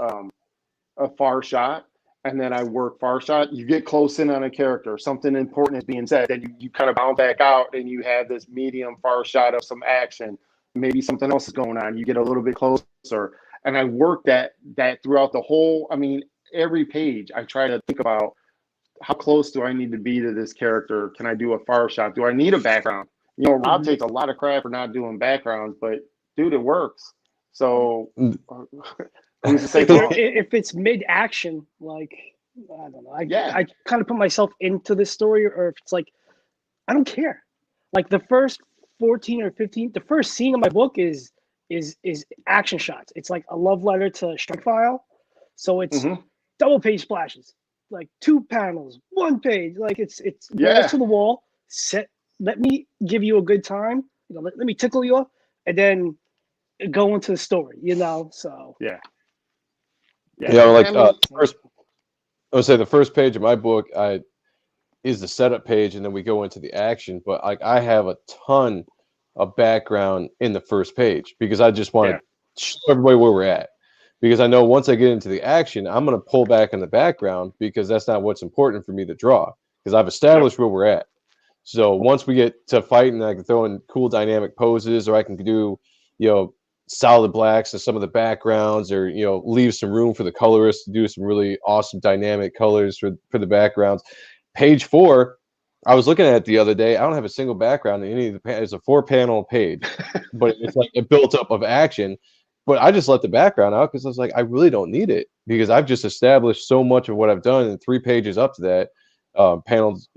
a far shot, and then I work far shot. You get close in on a character, something important is being said, then you kind of bounce back out, and you have this medium far shot of some action. Maybe something else is going on. You get a little bit closer, and I work that throughout the whole. I mean, every page I try to think about how close do I need to be to this character. Can I do a far shot? Do I need a background? You know, Rob takes a lot of crap for not doing backgrounds, but dude, it works. So if it's mid-action, like, I don't know. I kind of put myself into this story, or if it's like, I don't care. Like the first 14 or 15, the first scene of my book is action shots. It's like a love letter to Strike File. So it's double page splashes, like 2 panels, 1 page. Like it's walls to the wall. Let me give you a good time. You know, let me tickle you, and then go into the story. You know, so yeah. You know, like first, I would say the first page of my book is the setup page, and then we go into the action. But like I have a ton of background in the first page because I just want to show everybody where we're at. Because I know once I get into the action, I'm going to pull back in the background because that's not what's important for me to draw. Because I've established where we're at. So once we get to fighting, I can throw in cool dynamic poses, or I can do, solid blacks in some of the backgrounds, or leave some room for the colorist to do some really awesome dynamic colors for the backgrounds. Page 4, I was looking at it the other day. I don't have a single background in any of the it's a 4-panel page, but it's like a built up of action. But I just let the background out because I was like, I really don't need it, because I've just established so much of what I've done in 3 pages up to that. Panels,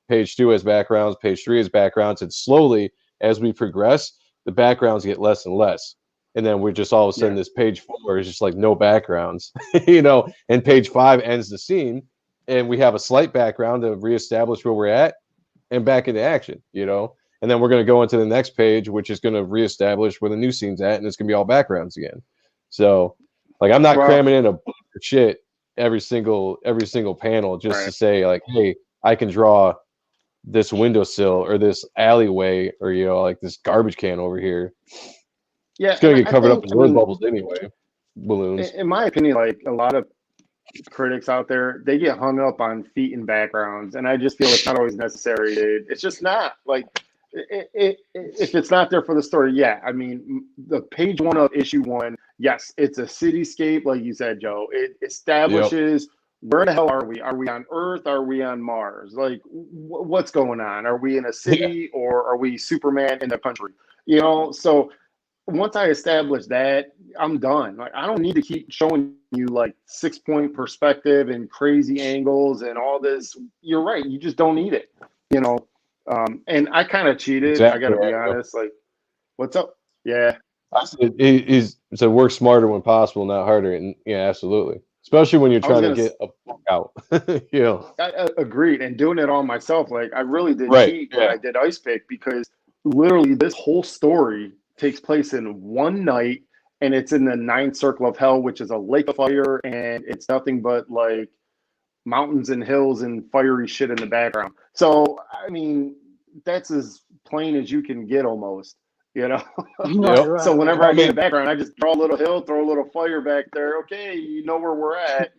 page 2 has backgrounds, page 3 has backgrounds, and slowly as we progress, the backgrounds get less and less. And then we're just all of a sudden this page 4 is just like no backgrounds, and page 5 ends the scene, and we have a slight background to reestablish where we're at and back into action, and then we're going to go into the next page, which is going to reestablish where the new scene's at, and it's going to be all backgrounds again. So like, I'm not cramming in a bunch of shit every single panel just to say like, hey, I can draw this windowsill or this alleyway or like this garbage can over here. Yeah, it's gonna get covered up in word bubbles anyway. Balloons. In my opinion, like a lot of critics out there, they get hung up on feet and backgrounds, and I just feel it's not always necessary. It's just not like if it's not there for the story. Yeah, I mean, the page 1 of issue 1, yes, it's a cityscape, like you said, Joe. It establishes where the hell are we? Are we on Earth? Are we on Mars? Like, what's going on? Are we in a city or are we Superman in the country? So once I establish that, I'm done. Like, I don't need to keep showing you like 6-point perspective and crazy angles and all this. You're right. You just don't need it, and I kind of cheated. Exactly. I got to be honest. Like, what's up? Yeah. He said work smarter when possible, not harder. And yeah, absolutely. Especially when you're trying to get a book out. I agreed. And doing it all myself, like I really did cheat when I did Ice Pick, because literally this whole story takes place in one night, and it's in the 9th circle of hell, which is a lake of fire, and it's nothing but like mountains and hills and fiery shit in the background. So I mean, that's as plain as you can get almost. So whenever I get a background, I just draw a little hill, throw a little fire back there. Okay, you know where we're at,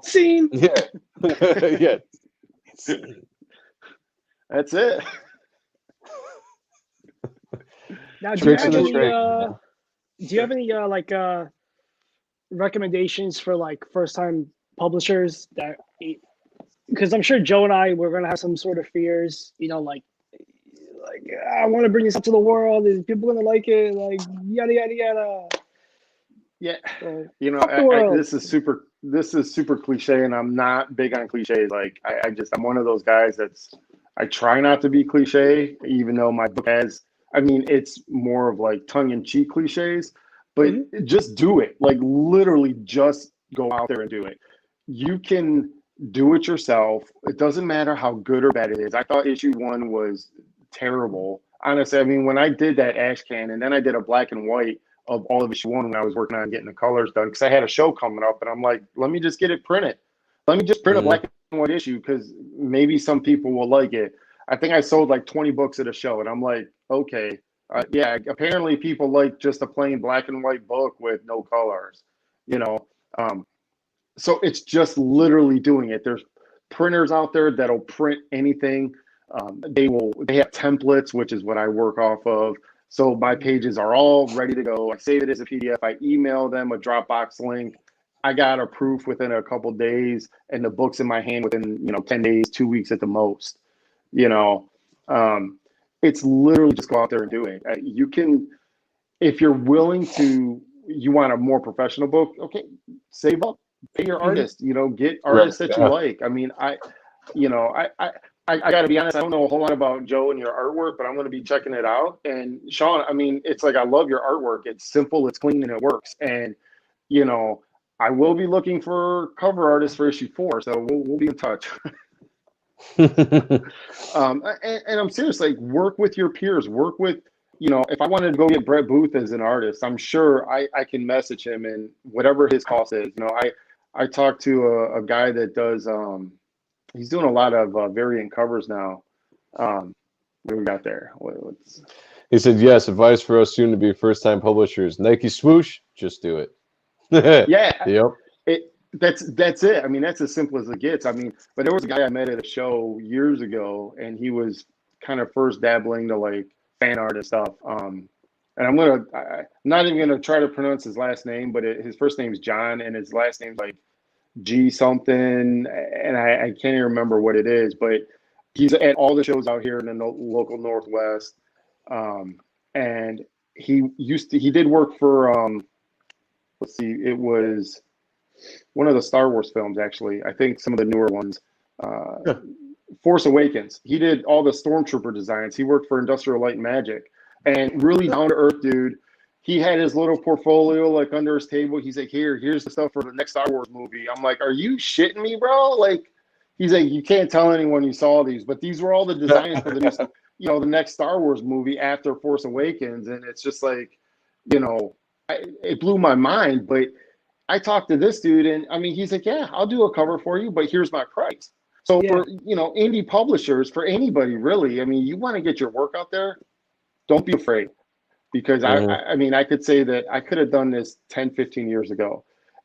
Scene. Yeah. Yeah. That's it. Now, do you have any like recommendations for like first-time publishers that, because I'm sure Joe and I, we're gonna have some sort of fears, like I want to bring this up to the world. Is people gonna like it? Like yada yada yada. Yeah, this is super cliche, and I'm not big on cliches. Like I'm one of those guys I try not to be cliche, even though my book has. I mean, it's more of like tongue-in-cheek cliches, but just do it. Like literally, just go out there and do it. You can do it yourself. It doesn't matter how good or bad it is. I thought issue 1 was terrible. Honestly, I mean, when I did that ash can, and then I did a black and white of all of issue 1 when I was working on getting the colors done, because I had a show coming up, and I'm like, let me just get it printed. Let me just print a black and white issue, because maybe some people will like it. I think I sold like 20 books at a show, and I'm like, okay, yeah, apparently people like just a plain black and white book with no colors, so it's just literally doing it. There's printers out there that'll print anything. They have templates, which is what I work off of. So my pages are all ready to go. I save it as a PDF. I email them a Dropbox link. I got a proof within a couple days, and the book's in my hand within 10 days, 2 weeks at the most. It's literally just go out there and do it. You can, if you're willing to, you want a more professional book. Okay, save up, pay your artist. Get artists that you like. I mean, I got to be honest. I don't know a whole lot about Joe and your artwork, but I'm going to be checking it out. And Sean, I mean, it's like I love your artwork. It's simple, it's clean, and it works. And I will be looking for cover artists for issue 4, so we'll be in touch. And I'm serious, like work with your peers, work with, if I wanted to go get Brett Booth as an artist, I'm sure I can message him, and whatever his cost is, I talked to a guy that does, he's doing a lot of variant covers now. What do we got there? He said, yes, advice for us soon to be first-time publishers. Nike swoosh, just do it. Yeah. Yep. That's it. I mean, that's as simple as it gets. I mean, but there was a guy I met at a show years ago, and he was kind of first dabbling to like fan art and stuff. And I'm not even gonna try to pronounce his last name, but his first name's John and his last name's like G something, and I can't even remember what it is, but he's at all the shows out here in the local Northwest. And he did work for let's see, it was one of the Star Wars films, actually. I think some of the newer ones. Force Awakens. He did all the Stormtrooper designs. He worked for Industrial Light and Magic, and really down to earth dude. He had his little portfolio like under his table. He's like, here's the stuff for the next Star Wars movie. I'm like, are you shitting me, bro? Like, he's like, you can't tell anyone you saw these, but these were all the designs for the next, the next Star Wars movie after Force Awakens. And it's just like, it blew my mind. But I talked to this dude, and I mean, he's like, yeah, I'll do a cover for you, but here's my price. So for, indie publishers, for anybody really, I mean, you want to get your work out there, don't be afraid. Because I mean, I could say that I could have done this 10, 15 years ago.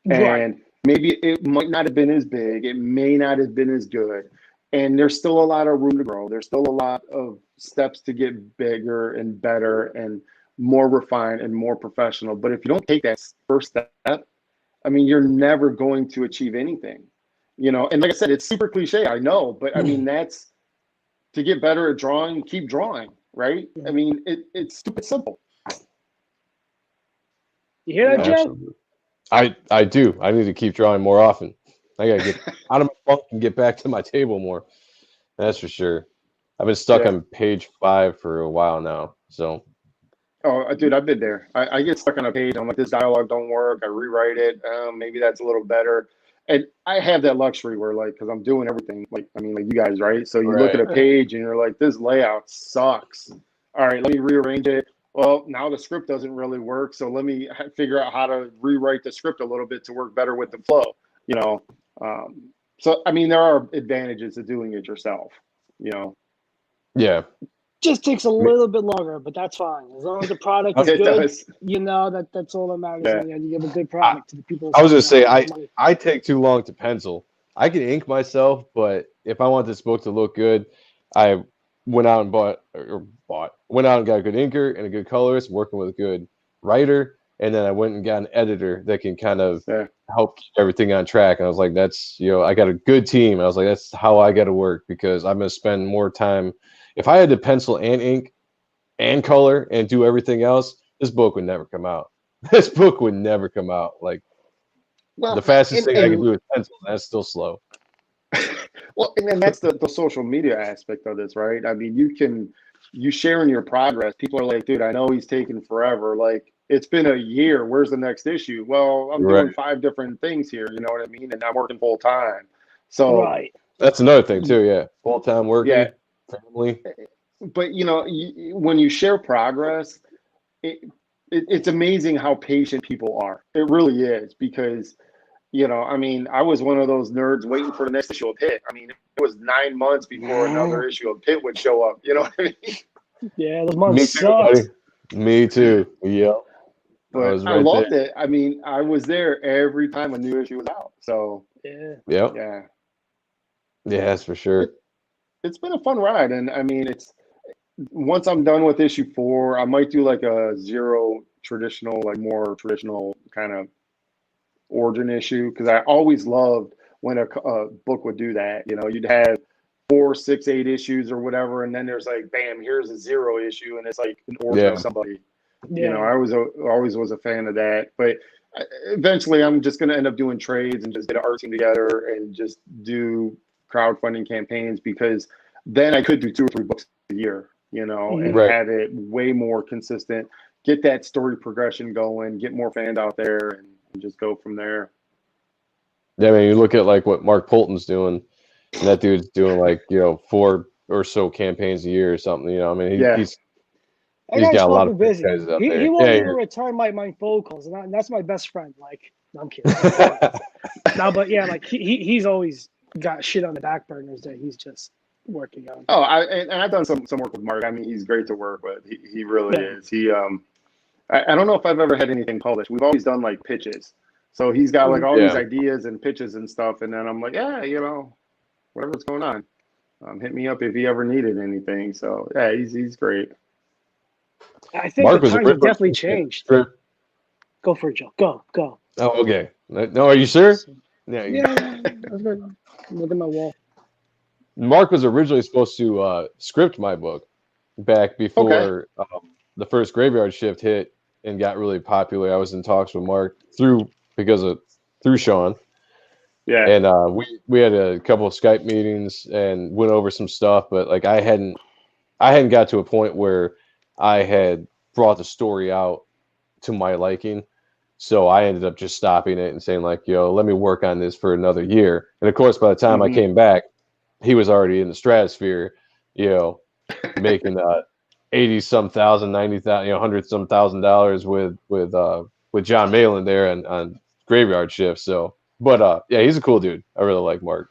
And maybe it might not have been as big. It may not have been as good. And there's still a lot of room to grow. There's still a lot of steps to get bigger and better and more refined and more professional. But if you don't take that first step, I mean, you're never going to achieve anything. And like I said, it's super cliche, I know. But I mean, that's to get better at drawing, keep drawing, right? I mean, it's stupid simple. You hear that, Joe? I do. I need to keep drawing more often. I gotta get out of my funk and get back to my table more. That's for sure. I've been stuck on page 5 for a while now. So. Oh, dude, I've been there. I get stuck on a page. I'm like, this dialogue don't work. I rewrite it. Maybe that's a little better. And I have that luxury where, like, because I'm doing everything. Like you guys, right? So you look at a page and you're like, this layout sucks. All right, let me rearrange it. Well, now the script doesn't really work, so let me figure out how to rewrite the script a little bit to work better with the flow, So, I mean, there are advantages to doing it yourself, Yeah. Just takes a little bit longer, but that's fine. As long as the product is good, that's all that matters. Yeah. You give a good product to the people. I was going to say, I take too long to pencil. I can ink myself, but if I want this book to look good, I went out and went out and got a good inker and a good colorist, working with a good writer, and then I went and got an editor that can kind of help keep everything on track. And I was like, that's, I got a good team. I was like, that's how I got to work, because I'm going to spend more time. If I had to pencil and ink and color and do everything else, this book would never come out. This book would never come out. Like, the fastest thing I can do is pencil. That's still slow. Well, and then that's the social media aspect of this, right? I mean, you sharing your progress. People are like, dude, I know he's taking forever. Like, it's been a year. Where's the next issue? Well, I'm doing 5 different things here. You know what I mean? And I'm working full time. So that's another thing too. Yeah, full time working, family. But when you share progress, it's amazing how patient people are. It really is, because. I mean, I was one of those nerds waiting for the next issue of Hit. I mean, it was 9 months before another issue of Hit would show up. You know what I mean? Yeah, those months sucked. Me too. Yeah. But I loved it. I mean, I was there every time a new issue was out. So yeah, that's for sure. It's been a fun ride, and I mean, once I'm done with issue 4, I might do like a more traditional kind of origin issue, because I always loved when a book would do that. You'd have 4, 6, 8 issues or whatever, and then there's like, bam, here's a 0 issue, and it's like an origin of somebody. I always was a fan of that. But eventually I'm just going to end up doing trades and just get an art team together and just do crowdfunding campaigns, because then I could do 2 or 3 books a year, and have it way more consistent, get that story progression going, get more fans out there, and just go from there. Yeah, I mean, you look at like what Mark Polton's doing, and that dude's doing like 4 or so campaigns a year or something. I mean, he's got a lot of guys out there. He won't even return my phone calls, and that's my best friend. Like, no, I'm kidding. No, but yeah, like he's always got shit on the back burners that he's just working on. Oh, I've done some work with Mark. I mean, he's great to work with. He really is. I don't know if I've ever had anything published. We've always done like pitches. So he's got like all these ideas and pitches and stuff. And then I'm like, whatever's going on. Hit me up if he ever needed anything. So yeah, he's great. I think Mark the was times have definitely changed. Go for it, Joe. Go. Oh, okay. No, are you sure? Yeah. Look at my wall. Mark was originally supposed to script my book back before the first Graveyard Shift hit and got really popular. I was in talks with Mark through Sean. Yeah. And we had a couple of Skype meetings and went over some stuff, but like I hadn't got to a point where I had brought the story out to my liking. So I ended up just stopping it and saying like, yo, let me work on this for another year. And of course, by the time I came back, he was already in the stratosphere, making 80-some thousand, 90,000, $100-some thousand with John Malin there on Graveyard Shift. So, but yeah, he's a cool dude. I really like Mark.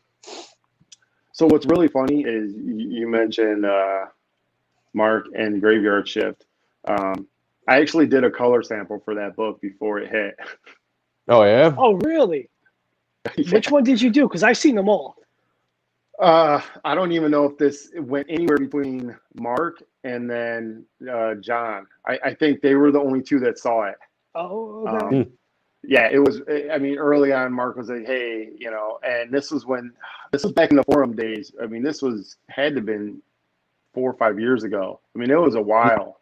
So what's really funny is you mentioned Mark and Graveyard Shift. I actually did a color sample for that book before it hit. Oh yeah? Oh really? Yeah. Which one did you do? Because I've seen them all. I don't even know if this went anywhere between Mark and then John. I think they were the only two that saw it. Oh, okay. Yeah, it was. I mean, early on, Mark was like, "Hey, and this was back in the forum days. I mean, had to have been 4 or 5 years ago. I mean, it was a while.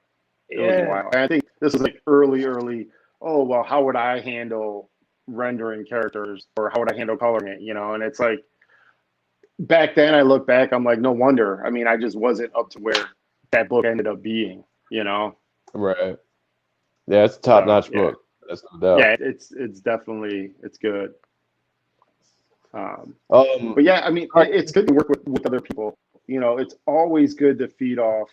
It was a while. And I think this was like early. Oh well, how would I handle rendering characters, or how would I handle coloring it? And it's like back then. I look back, I'm like, no wonder. I mean, I just wasn't up to where that book ended up being. Right. Yeah, it's a top-notch book. That's no doubt. Yeah, it's definitely good. But yeah, I mean, it's good to work with other people. It's always good to feed off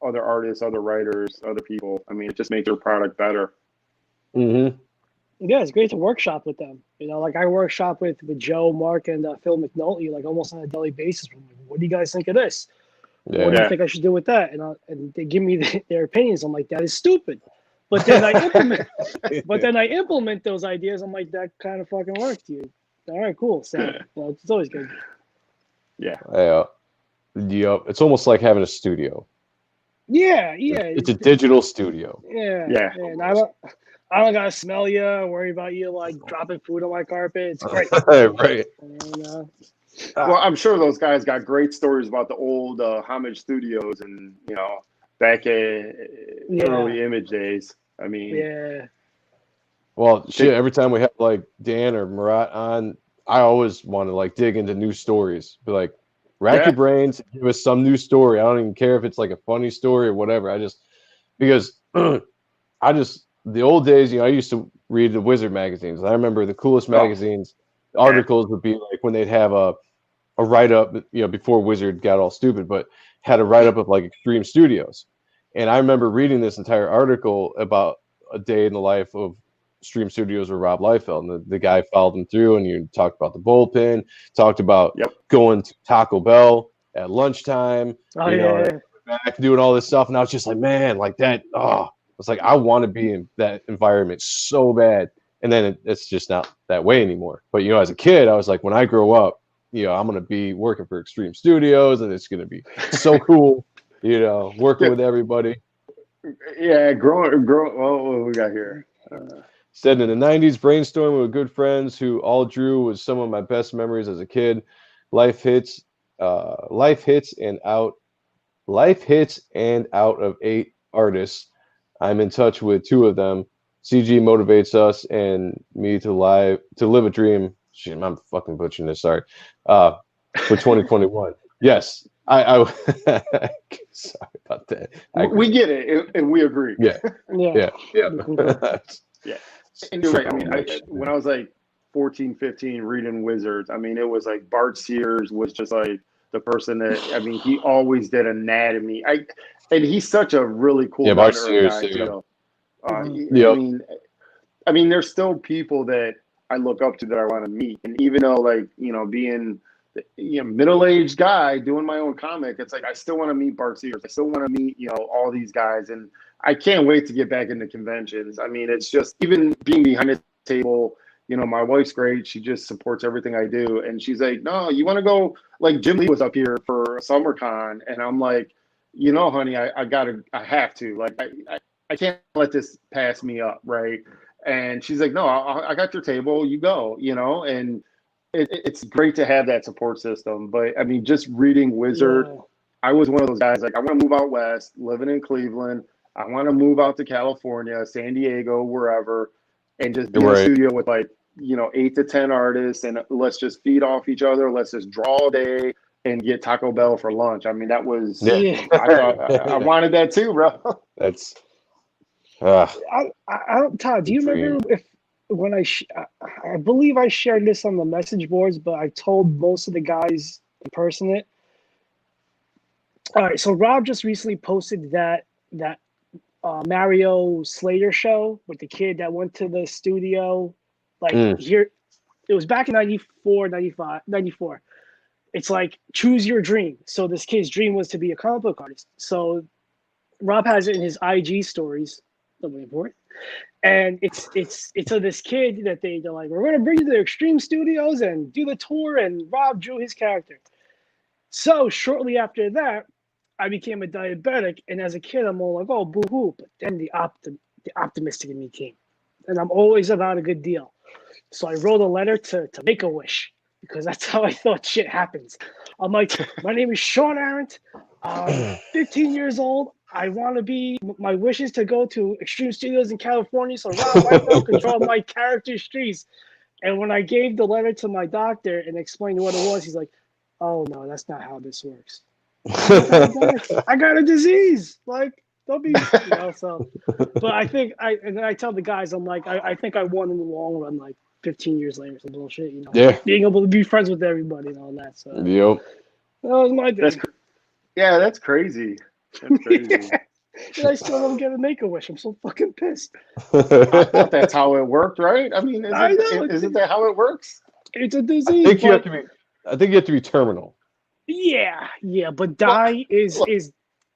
other artists, other writers, other people. I mean, it just makes your product better. Mm-hmm. Yeah, it's great to workshop with them. Like I workshop with Joe, Mark, and Phil McNulty, like almost on a daily basis. What do you guys think of this? Yeah. What do you think I should do with that? And they give me their opinions. I'm like, that is stupid. But then I implement those ideas. I'm like, that kind of fucking worked, dude. All right, cool. So it's always good. Yeah. Yep. It's almost like having a studio. Yeah. It's a digital studio. Yeah. And I don't gotta smell you or worry about you like dropping food on my carpet. It's great. Right. And, well, I'm sure those guys got great stories about the old Homage Studios and back in early Image days. I mean, yeah. Well, shit. Every time we have like Dan or Murat on, I always want to like dig into new stories. Be like, rack your brains, give us some new story. I don't even care if it's like a funny story or whatever. Because the old days, I used to read the Wizard magazines. I remember the coolest magazines. Articles would be like when they'd have a write-up, before Wizard got all stupid, but had a write-up of like Extreme Studios. And I remember reading this entire article about a day in the life of Extreme Studios with Rob Liefeld. And the guy followed him through, and you talked about the bullpen, talked about going to Taco Bell at lunchtime, back doing all this stuff. And I was just like, man, like that. Oh, it's like, I want to be in that environment so bad. And then it's just not that way anymore. But, as a kid, I was like, when I grow up, I'm going to be working for Extreme Studios, and it's going to be so cool, working with everybody. Yeah, growing. Well, what we got here? Said in the 90s, brainstorming with good friends who all drew was some of my best memories as a kid. Life hits and out of 8 artists. I'm in touch with 2 of them. CG motivates us and me to live a dream. Shit, I'm fucking butchering this. Sorry. For 2021. Yes, I sorry about that. We get it, and we agree. Yeah. Yeah. And you're right. I mean, when I was like 14, 15, reading Wizards, I mean, it was like Bart Sears was just like the person that, I mean, he always did anatomy. And he's such a really cool Bart Sears, guy too. I mean, there's still people that I look up to that I want to meet. And even though, like, being middle-aged guy doing my own comic, it's like I still want to meet Bart Sears. I still want to meet, all these guys. And I can't wait to get back into conventions. I mean, it's just even being behind the table, my wife's great. She just supports everything I do. And she's like, no, you want to go, like Jim Lee was up here for summer con. And I'm like, honey, I have to, like, I can't let this pass me up. Right. And she's like, no, I got your table, you go, and it's great to have that support system. But I mean, just reading Wizard, I was one of those guys, like, I want to move out west, living in Cleveland. I want to move out to California, San Diego, wherever, and just be in a studio with, like, 8 to 10 artists, and let's just feed off each other. Let's just draw all day and get Taco Bell for lunch. I mean, that was, I thought I wanted that too, bro. That's, I don't, Todd, do you remember when I believe I shared this on the message boards, but I told most of the guys in person it. All right, so Rob just recently posted that Mario Slater show with the kid that went to the studio. Like here, it was back in 94, 95, 94. It's like, choose your dream. So this kid's dream was to be a comic book artist. So Rob has it in his IG stories. I'm waiting for it. And it's of this kid that they're like, we're going to bring you to the Extreme Studios and do the tour. And Rob drew his character. So shortly after that, I became a diabetic. And as a kid, I'm all like, oh, boo-hoo. But then the optimistic in me came. And I'm always about a good deal. So I wrote a letter to Make-A-Wish, because that's how I thought shit happens. I'm like, my name is Sean Ahrendt. I'm 15 years old. I want to be, my wish is to go to Extreme Studios in California so Rob Liefeld can draw my character's trees. And when I gave the letter to my doctor and explained what it was, he's like, oh, no, that's not how this works. I got a disease. Like, don't be, so. But I think, and then I tell the guys, I'm like, I think I won in the long run, like 15 years later, some bullshit, Yeah. Being able to be friends with everybody and all that. So, yep. That was my thing. That's crazy. That's crazy. And I still don't get a Make-A-Wish. I'm so fucking pissed. I thought that's how it worked, right? I mean, isn't that how it works? It's a disease. I think you have to be terminal. Yeah, but die is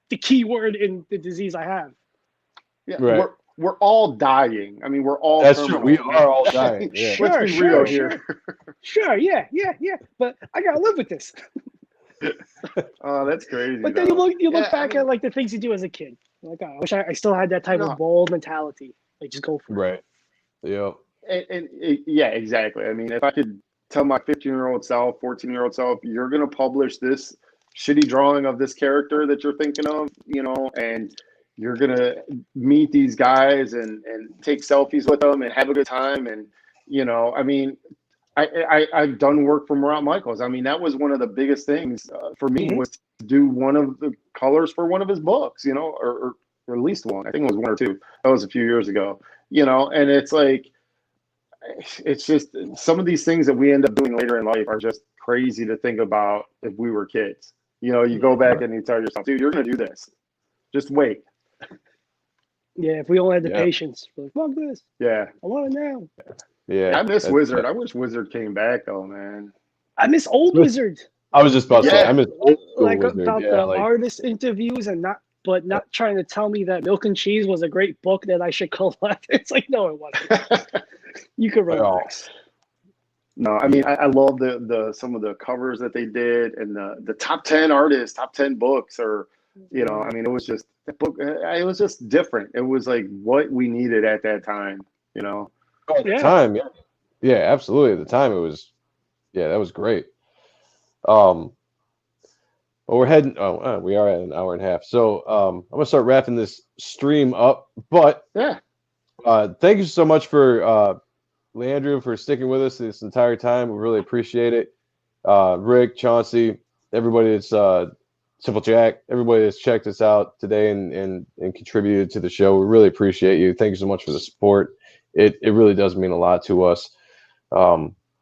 the key word in the disease I have. Yeah, right. We're all dying. I mean, we're all. That's true. We are all dying. Yeah. Let's be real here. Sure, yeah. But I gotta live with this. Oh, that's crazy. But then you look back at like the things you do as a kid. Like, oh, I wish I still had that type of bold mentality. Like, just go for it. Right. Yeah. And yeah, exactly. I mean, if I could tell my 15-year-old self, 14-year-old self, you're gonna publish this shitty drawing of this character that you're thinking of, and you're gonna meet these guys and take selfies with them and have a good time, and I mean, I've done work for Murat Michaels. I mean, that was one of the biggest things for me was to do one of the colors for one of his books, or at least one. I think it was 1 or 2. That was a few years ago, and it's like, it's just some of these things that we end up doing later in life are just crazy to think about if we were kids. You go back and you tell yourself, dude, you're going to do this. Just wait. Yeah, if we all had the patience. We're like, fuck this. Yeah. I want it now. Yeah. I miss Wizard. I wish Wizard came back, though, man. I miss old Wizard. I was just about to say, I miss old Wizard. About the like artist interviews and not trying to tell me that Milk and Cheese was a great book that I should collect. It's like, no, it wasn't. You could relax. No, I mean, I love the some of the covers that they did and the top 10 artists, top 10 books, or I mean, it was just the book. It was just different. It was like what we needed at that time. At the time, yeah, absolutely. At the time, it was, that was great. Well, we're heading. We are at an hour and a half. So I'm gonna start wrapping this stream up. But thank you so much for Leandro for sticking with us this entire time. We really appreciate it. Rick, Chauncey, everybody that's Simple Jack, everybody that's checked us out today and contributed to the show. We really appreciate you. Thank you so much for the support. It really does mean a lot to us.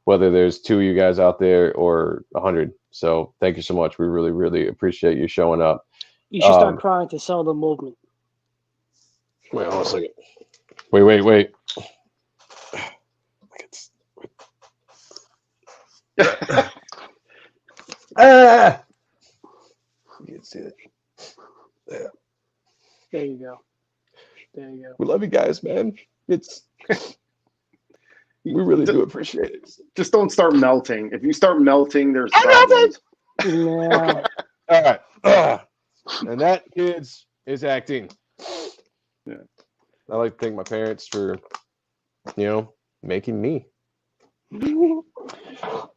Whether there's 2 of you guys out there or 100. So thank you so much. We really, really appreciate you showing up. You should start crying to sell the movement. Wait, hold on a second. Wait. You can see it. There you go. We love you guys, man. It's We really do appreciate it. Just don't start melting. If you start melting, there's problems. Yeah. All right. And that, kids, is acting. Yeah. I like to thank my parents for, making me.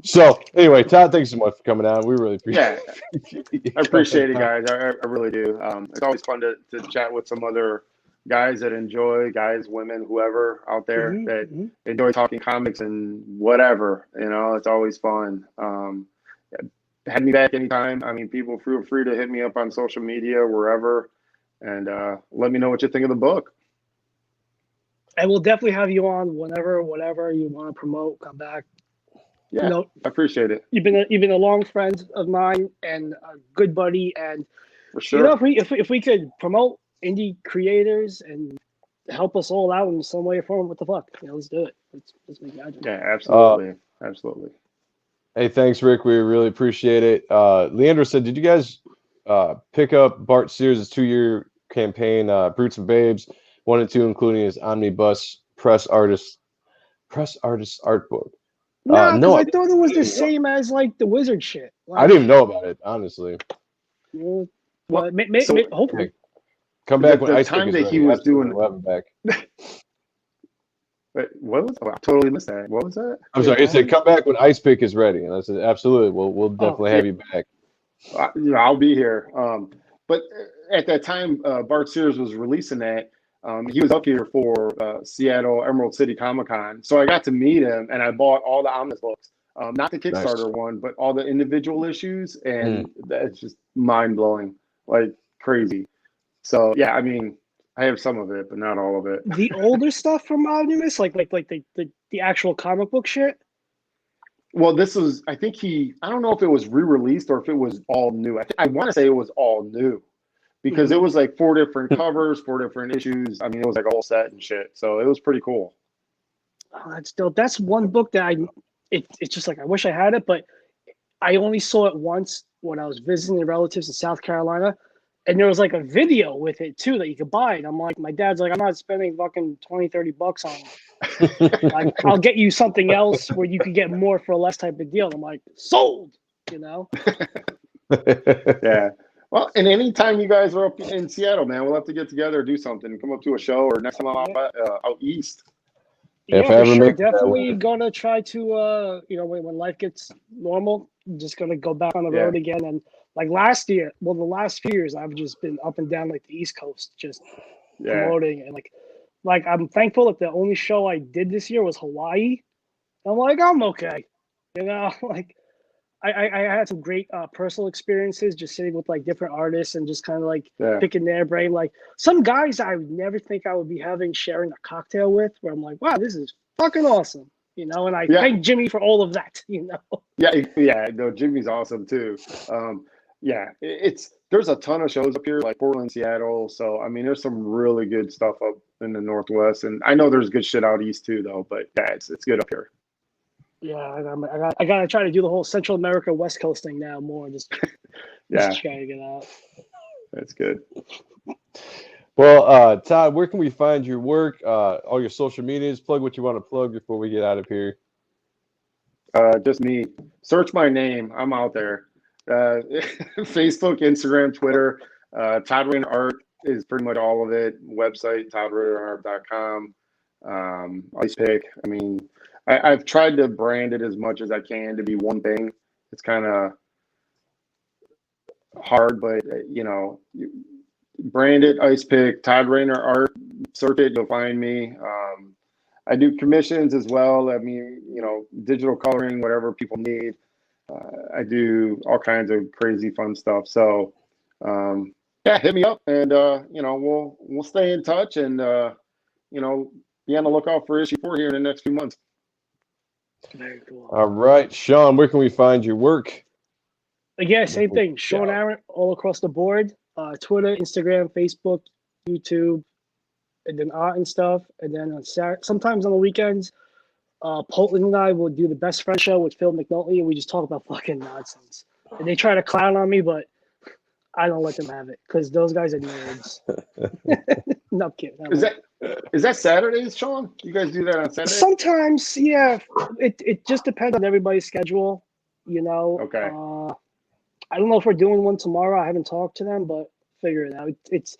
So, anyway, Todd, thanks so much for coming on. We really appreciate it. I appreciate it, guys. I really do. It's always fun to chat with some other guys that enjoy, guys, women, whoever out there that enjoy talking comics and whatever. It's always fun. Have me back anytime. I mean, people feel free to hit me up on social media, wherever, and let me know what you think of the book. And we'll definitely have you on whatever you want to promote. Come back. Yeah, I appreciate it. You've been a long friend of mine and a good buddy, and for sure. If we could promote indie creators and help us all out in some way or form, what the fuck? Let's do it. Let's make magic. Yeah, absolutely, absolutely. Hey, thanks, Rick. We really appreciate it. Leandro said, did you guys pick up Bart Sears' 2-year campaign, Brutes and Babes, 1 and 2, including his omnibus press artist art book? No, because I thought it was the same as like the wizard shit. I didn't even know about it, honestly. Well, hopefully. Come back when the time that he was doing. Back. Wait, what was? Oh, I totally missed that. What was that? I'm sorry. He said, "Come back when Ice Pick is ready," and I said, "Absolutely. We'll definitely have you back." I'll be here. But at that time, Bart Sears was releasing that. He was up here for Seattle Emerald City Comic Con, so I got to meet him, and I bought all the omnibus books, not the Kickstarter one, but all the individual issues, and that's just mind blowing, like crazy. So yeah, I mean, I have some of it, but not all of it. The older stuff from Omnibus, like the actual comic book shit. Well, this was, I don't know if it was re-released or if it was all new. I want to say it was all new because it was like 4 different covers, 4 different issues. I mean, it was like a whole set and shit. So it was pretty cool. Oh, that's one book that it's just like, I wish I had it, but I only saw it once when I was visiting relatives in South Carolina. And there was like a video with it too that you could buy. And I'm like, my dad's like, I'm not spending fucking $20-$30 on it. Like, I'll get you something else where you could get more for less type of deal. And I'm like, sold, Yeah. Well, and anytime you guys are up in Seattle, man, we'll have to get together, do something, come up to a show, or next time I'm out east. Yeah, for sure. Definitely gonna try to, when life gets normal, just gonna go back on the road again. And like last year, the last few years, I've just been up and down like the East Coast, just promoting. And like I'm thankful that the only show I did this year was Hawaii. I'm like, I'm okay. Like I had some great personal experiences just sitting with like different artists and just kind of like picking their brain. Like some guys I would never think I would be sharing a cocktail with, where I'm like, wow, this is fucking awesome. And I thank Jimmy for all of that, Yeah, no, Jimmy's awesome too. There's a ton of shows up here, like Portland, Seattle. So I mean, there's some really good stuff up in the Northwest, and I know there's good shit out east too, though. But yeah, it's good up here. Yeah, I gotta try to do the whole Central America West Coast thing now more. Just try to get out. That's good. Well, Todd, where can we find your work? All your social medias. Plug what you want to plug before we get out of here. Just me. Search my name. I'm out there. Facebook, Instagram, Twitter. Todd Rayner Art is pretty much all of it. Website, toddraynerart.com. Ice Pick. I mean, I've tried to brand it as much as I can to be one thing. It's kind of hard, but brand it, Ice Pick, Todd Rayner Art. Search it, you'll find me. I do commissions as well. I mean, digital coloring, whatever people need. I do all kinds of crazy fun stuff. So, hit me up, and we'll stay in touch, and be on the lookout for issue 4 here in the next few months. Very cool. All right, Sean, where can we find your work? Again, same thing. Sean Ahrendt all across the board. Twitter, Instagram, Facebook, YouTube, and then art and stuff. And then sometimes on the weekends, Portland and I will do the Best Friend Show with Phil McNulty, and we just talk about fucking nonsense. And they try to clown on me, but I don't let them have it because those guys are nerds. No, I'm kidding. Is that Saturdays, Sean? You guys do that on Saturday? Sometimes, yeah. It just depends on everybody's schedule, you know. Okay. I don't know if we're doing one tomorrow. I haven't talked to them, but figure it out. It's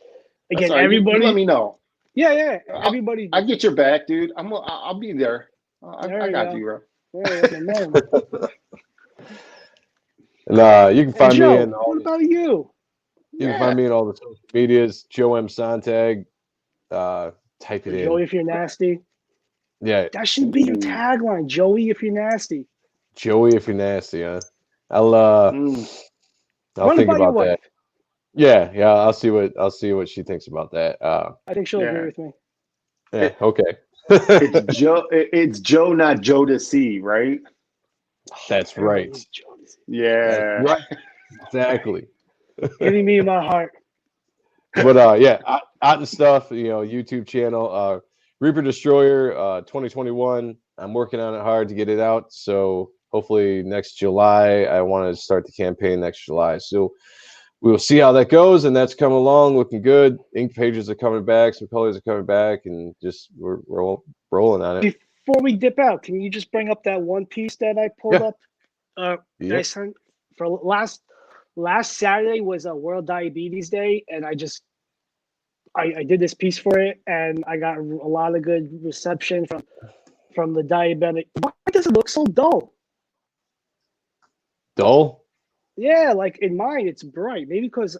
again, Right. everybody. You let me know. Yeah. Everybody. I get your back, dude. I'll be there. I got you, bro. Yeah, man. And you can find Joe, me in all what about you? You can find me in all the social medias. Joe M. Sonntag. Type it in. Joey, if you're nasty. Yeah. That should be your tagline. Joey, if you're nasty. Joey, if you're nasty, huh? I'll think about that. Yeah. I'll see what she thinks about that. I think she'll agree with me. Yeah. Okay. It's Joe. It's Joe, not Joe to see, right? That's right. Yeah. That's right. Exactly. Hitting me in my heart. But out and stuff. YouTube channel. Reaper Destroyer 2021. I'm working on it hard to get it out. So hopefully next July. I want to start the campaign next July. So we will see how that goes, and that's coming along, looking good. Ink pages are coming back, some colors are coming back, and just we're rolling on it. Before we dip out, can you just bring up that one piece that I pulled up? I sent for last Saturday was a World Diabetes Day, and I did this piece for it, and I got a lot of good reception from the diabetic. Why does it look so dull? Dull? Yeah, like in mine, it's bright. Maybe because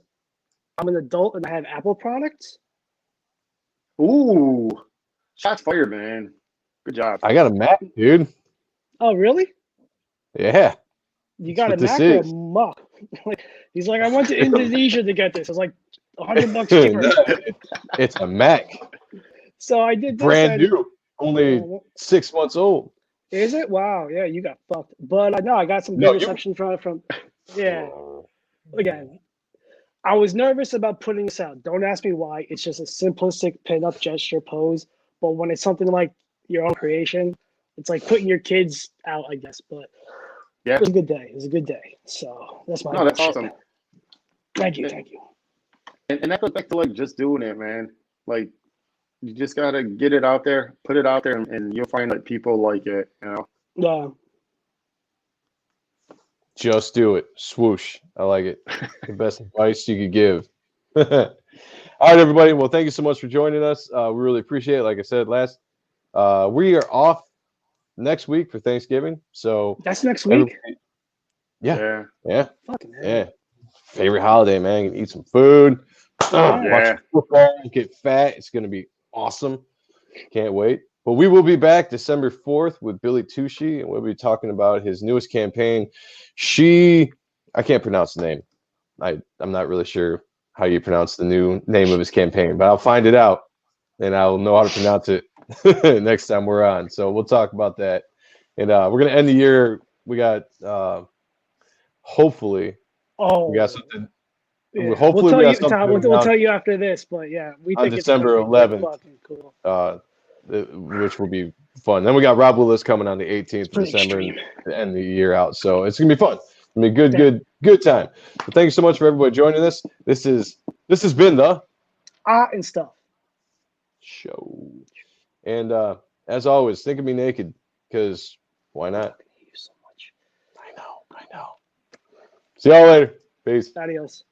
I'm an adult and I have Apple products. Ooh, shots fired, man. Good job. I got a Mac, dude. Oh, really? Yeah. You got a Mac or a Muck? He's like, I went to Indonesia to get this. It's like $100 cheaper. It's a Mac. So I did this. Brand new. Only 6 months old. Is it? Wow. Yeah, you got fucked. But no, I got some good reception from. Yeah. Again, I was nervous about putting this out. Don't ask me why. It's just a simplistic pin-up gesture pose. But when it's something like your own creation, it's like putting your kids out, I guess. But yeah, it was a good day. It was a good day. So that's my. No, that's awesome. Thank you. And that goes back to like just doing it, man. Like you just gotta get it out there, put it out there, and you'll find that people like it. Yeah. Just do it. Swoosh. I like it. The best advice you could give. All right, everybody. Well, thank you so much for joining us. We really appreciate it. Like I said last, we are off next week for Thanksgiving. So that's next week. Yeah. Fucking hell. Yeah. Favorite holiday, man. You can eat some food. Watch football. Get fat. It's gonna be awesome. Can't wait. But we will be back December 4th with Billy Tucci, and we'll be talking about his newest campaign. I can't pronounce the name. I'm not really sure how you pronounce the new name of his campaign, but I'll find it out, and I'll know how to pronounce it next time we're on. So we'll talk about that. And we're going to end the year. We got, hopefully, we got something. Yeah. Hopefully, we'll tell you after this, but yeah, we think December 11th. Fucking cool. Which will be fun. Then we got Rob Willis coming on the 18th of December to end the year out. So it's gonna be fun. It's gonna be good time. But thank you so much for everybody joining us. This has been the Art and Stuff show. And as always, think of me naked, because why not? Thank you so much. I know. See y'all later. Peace. Adios.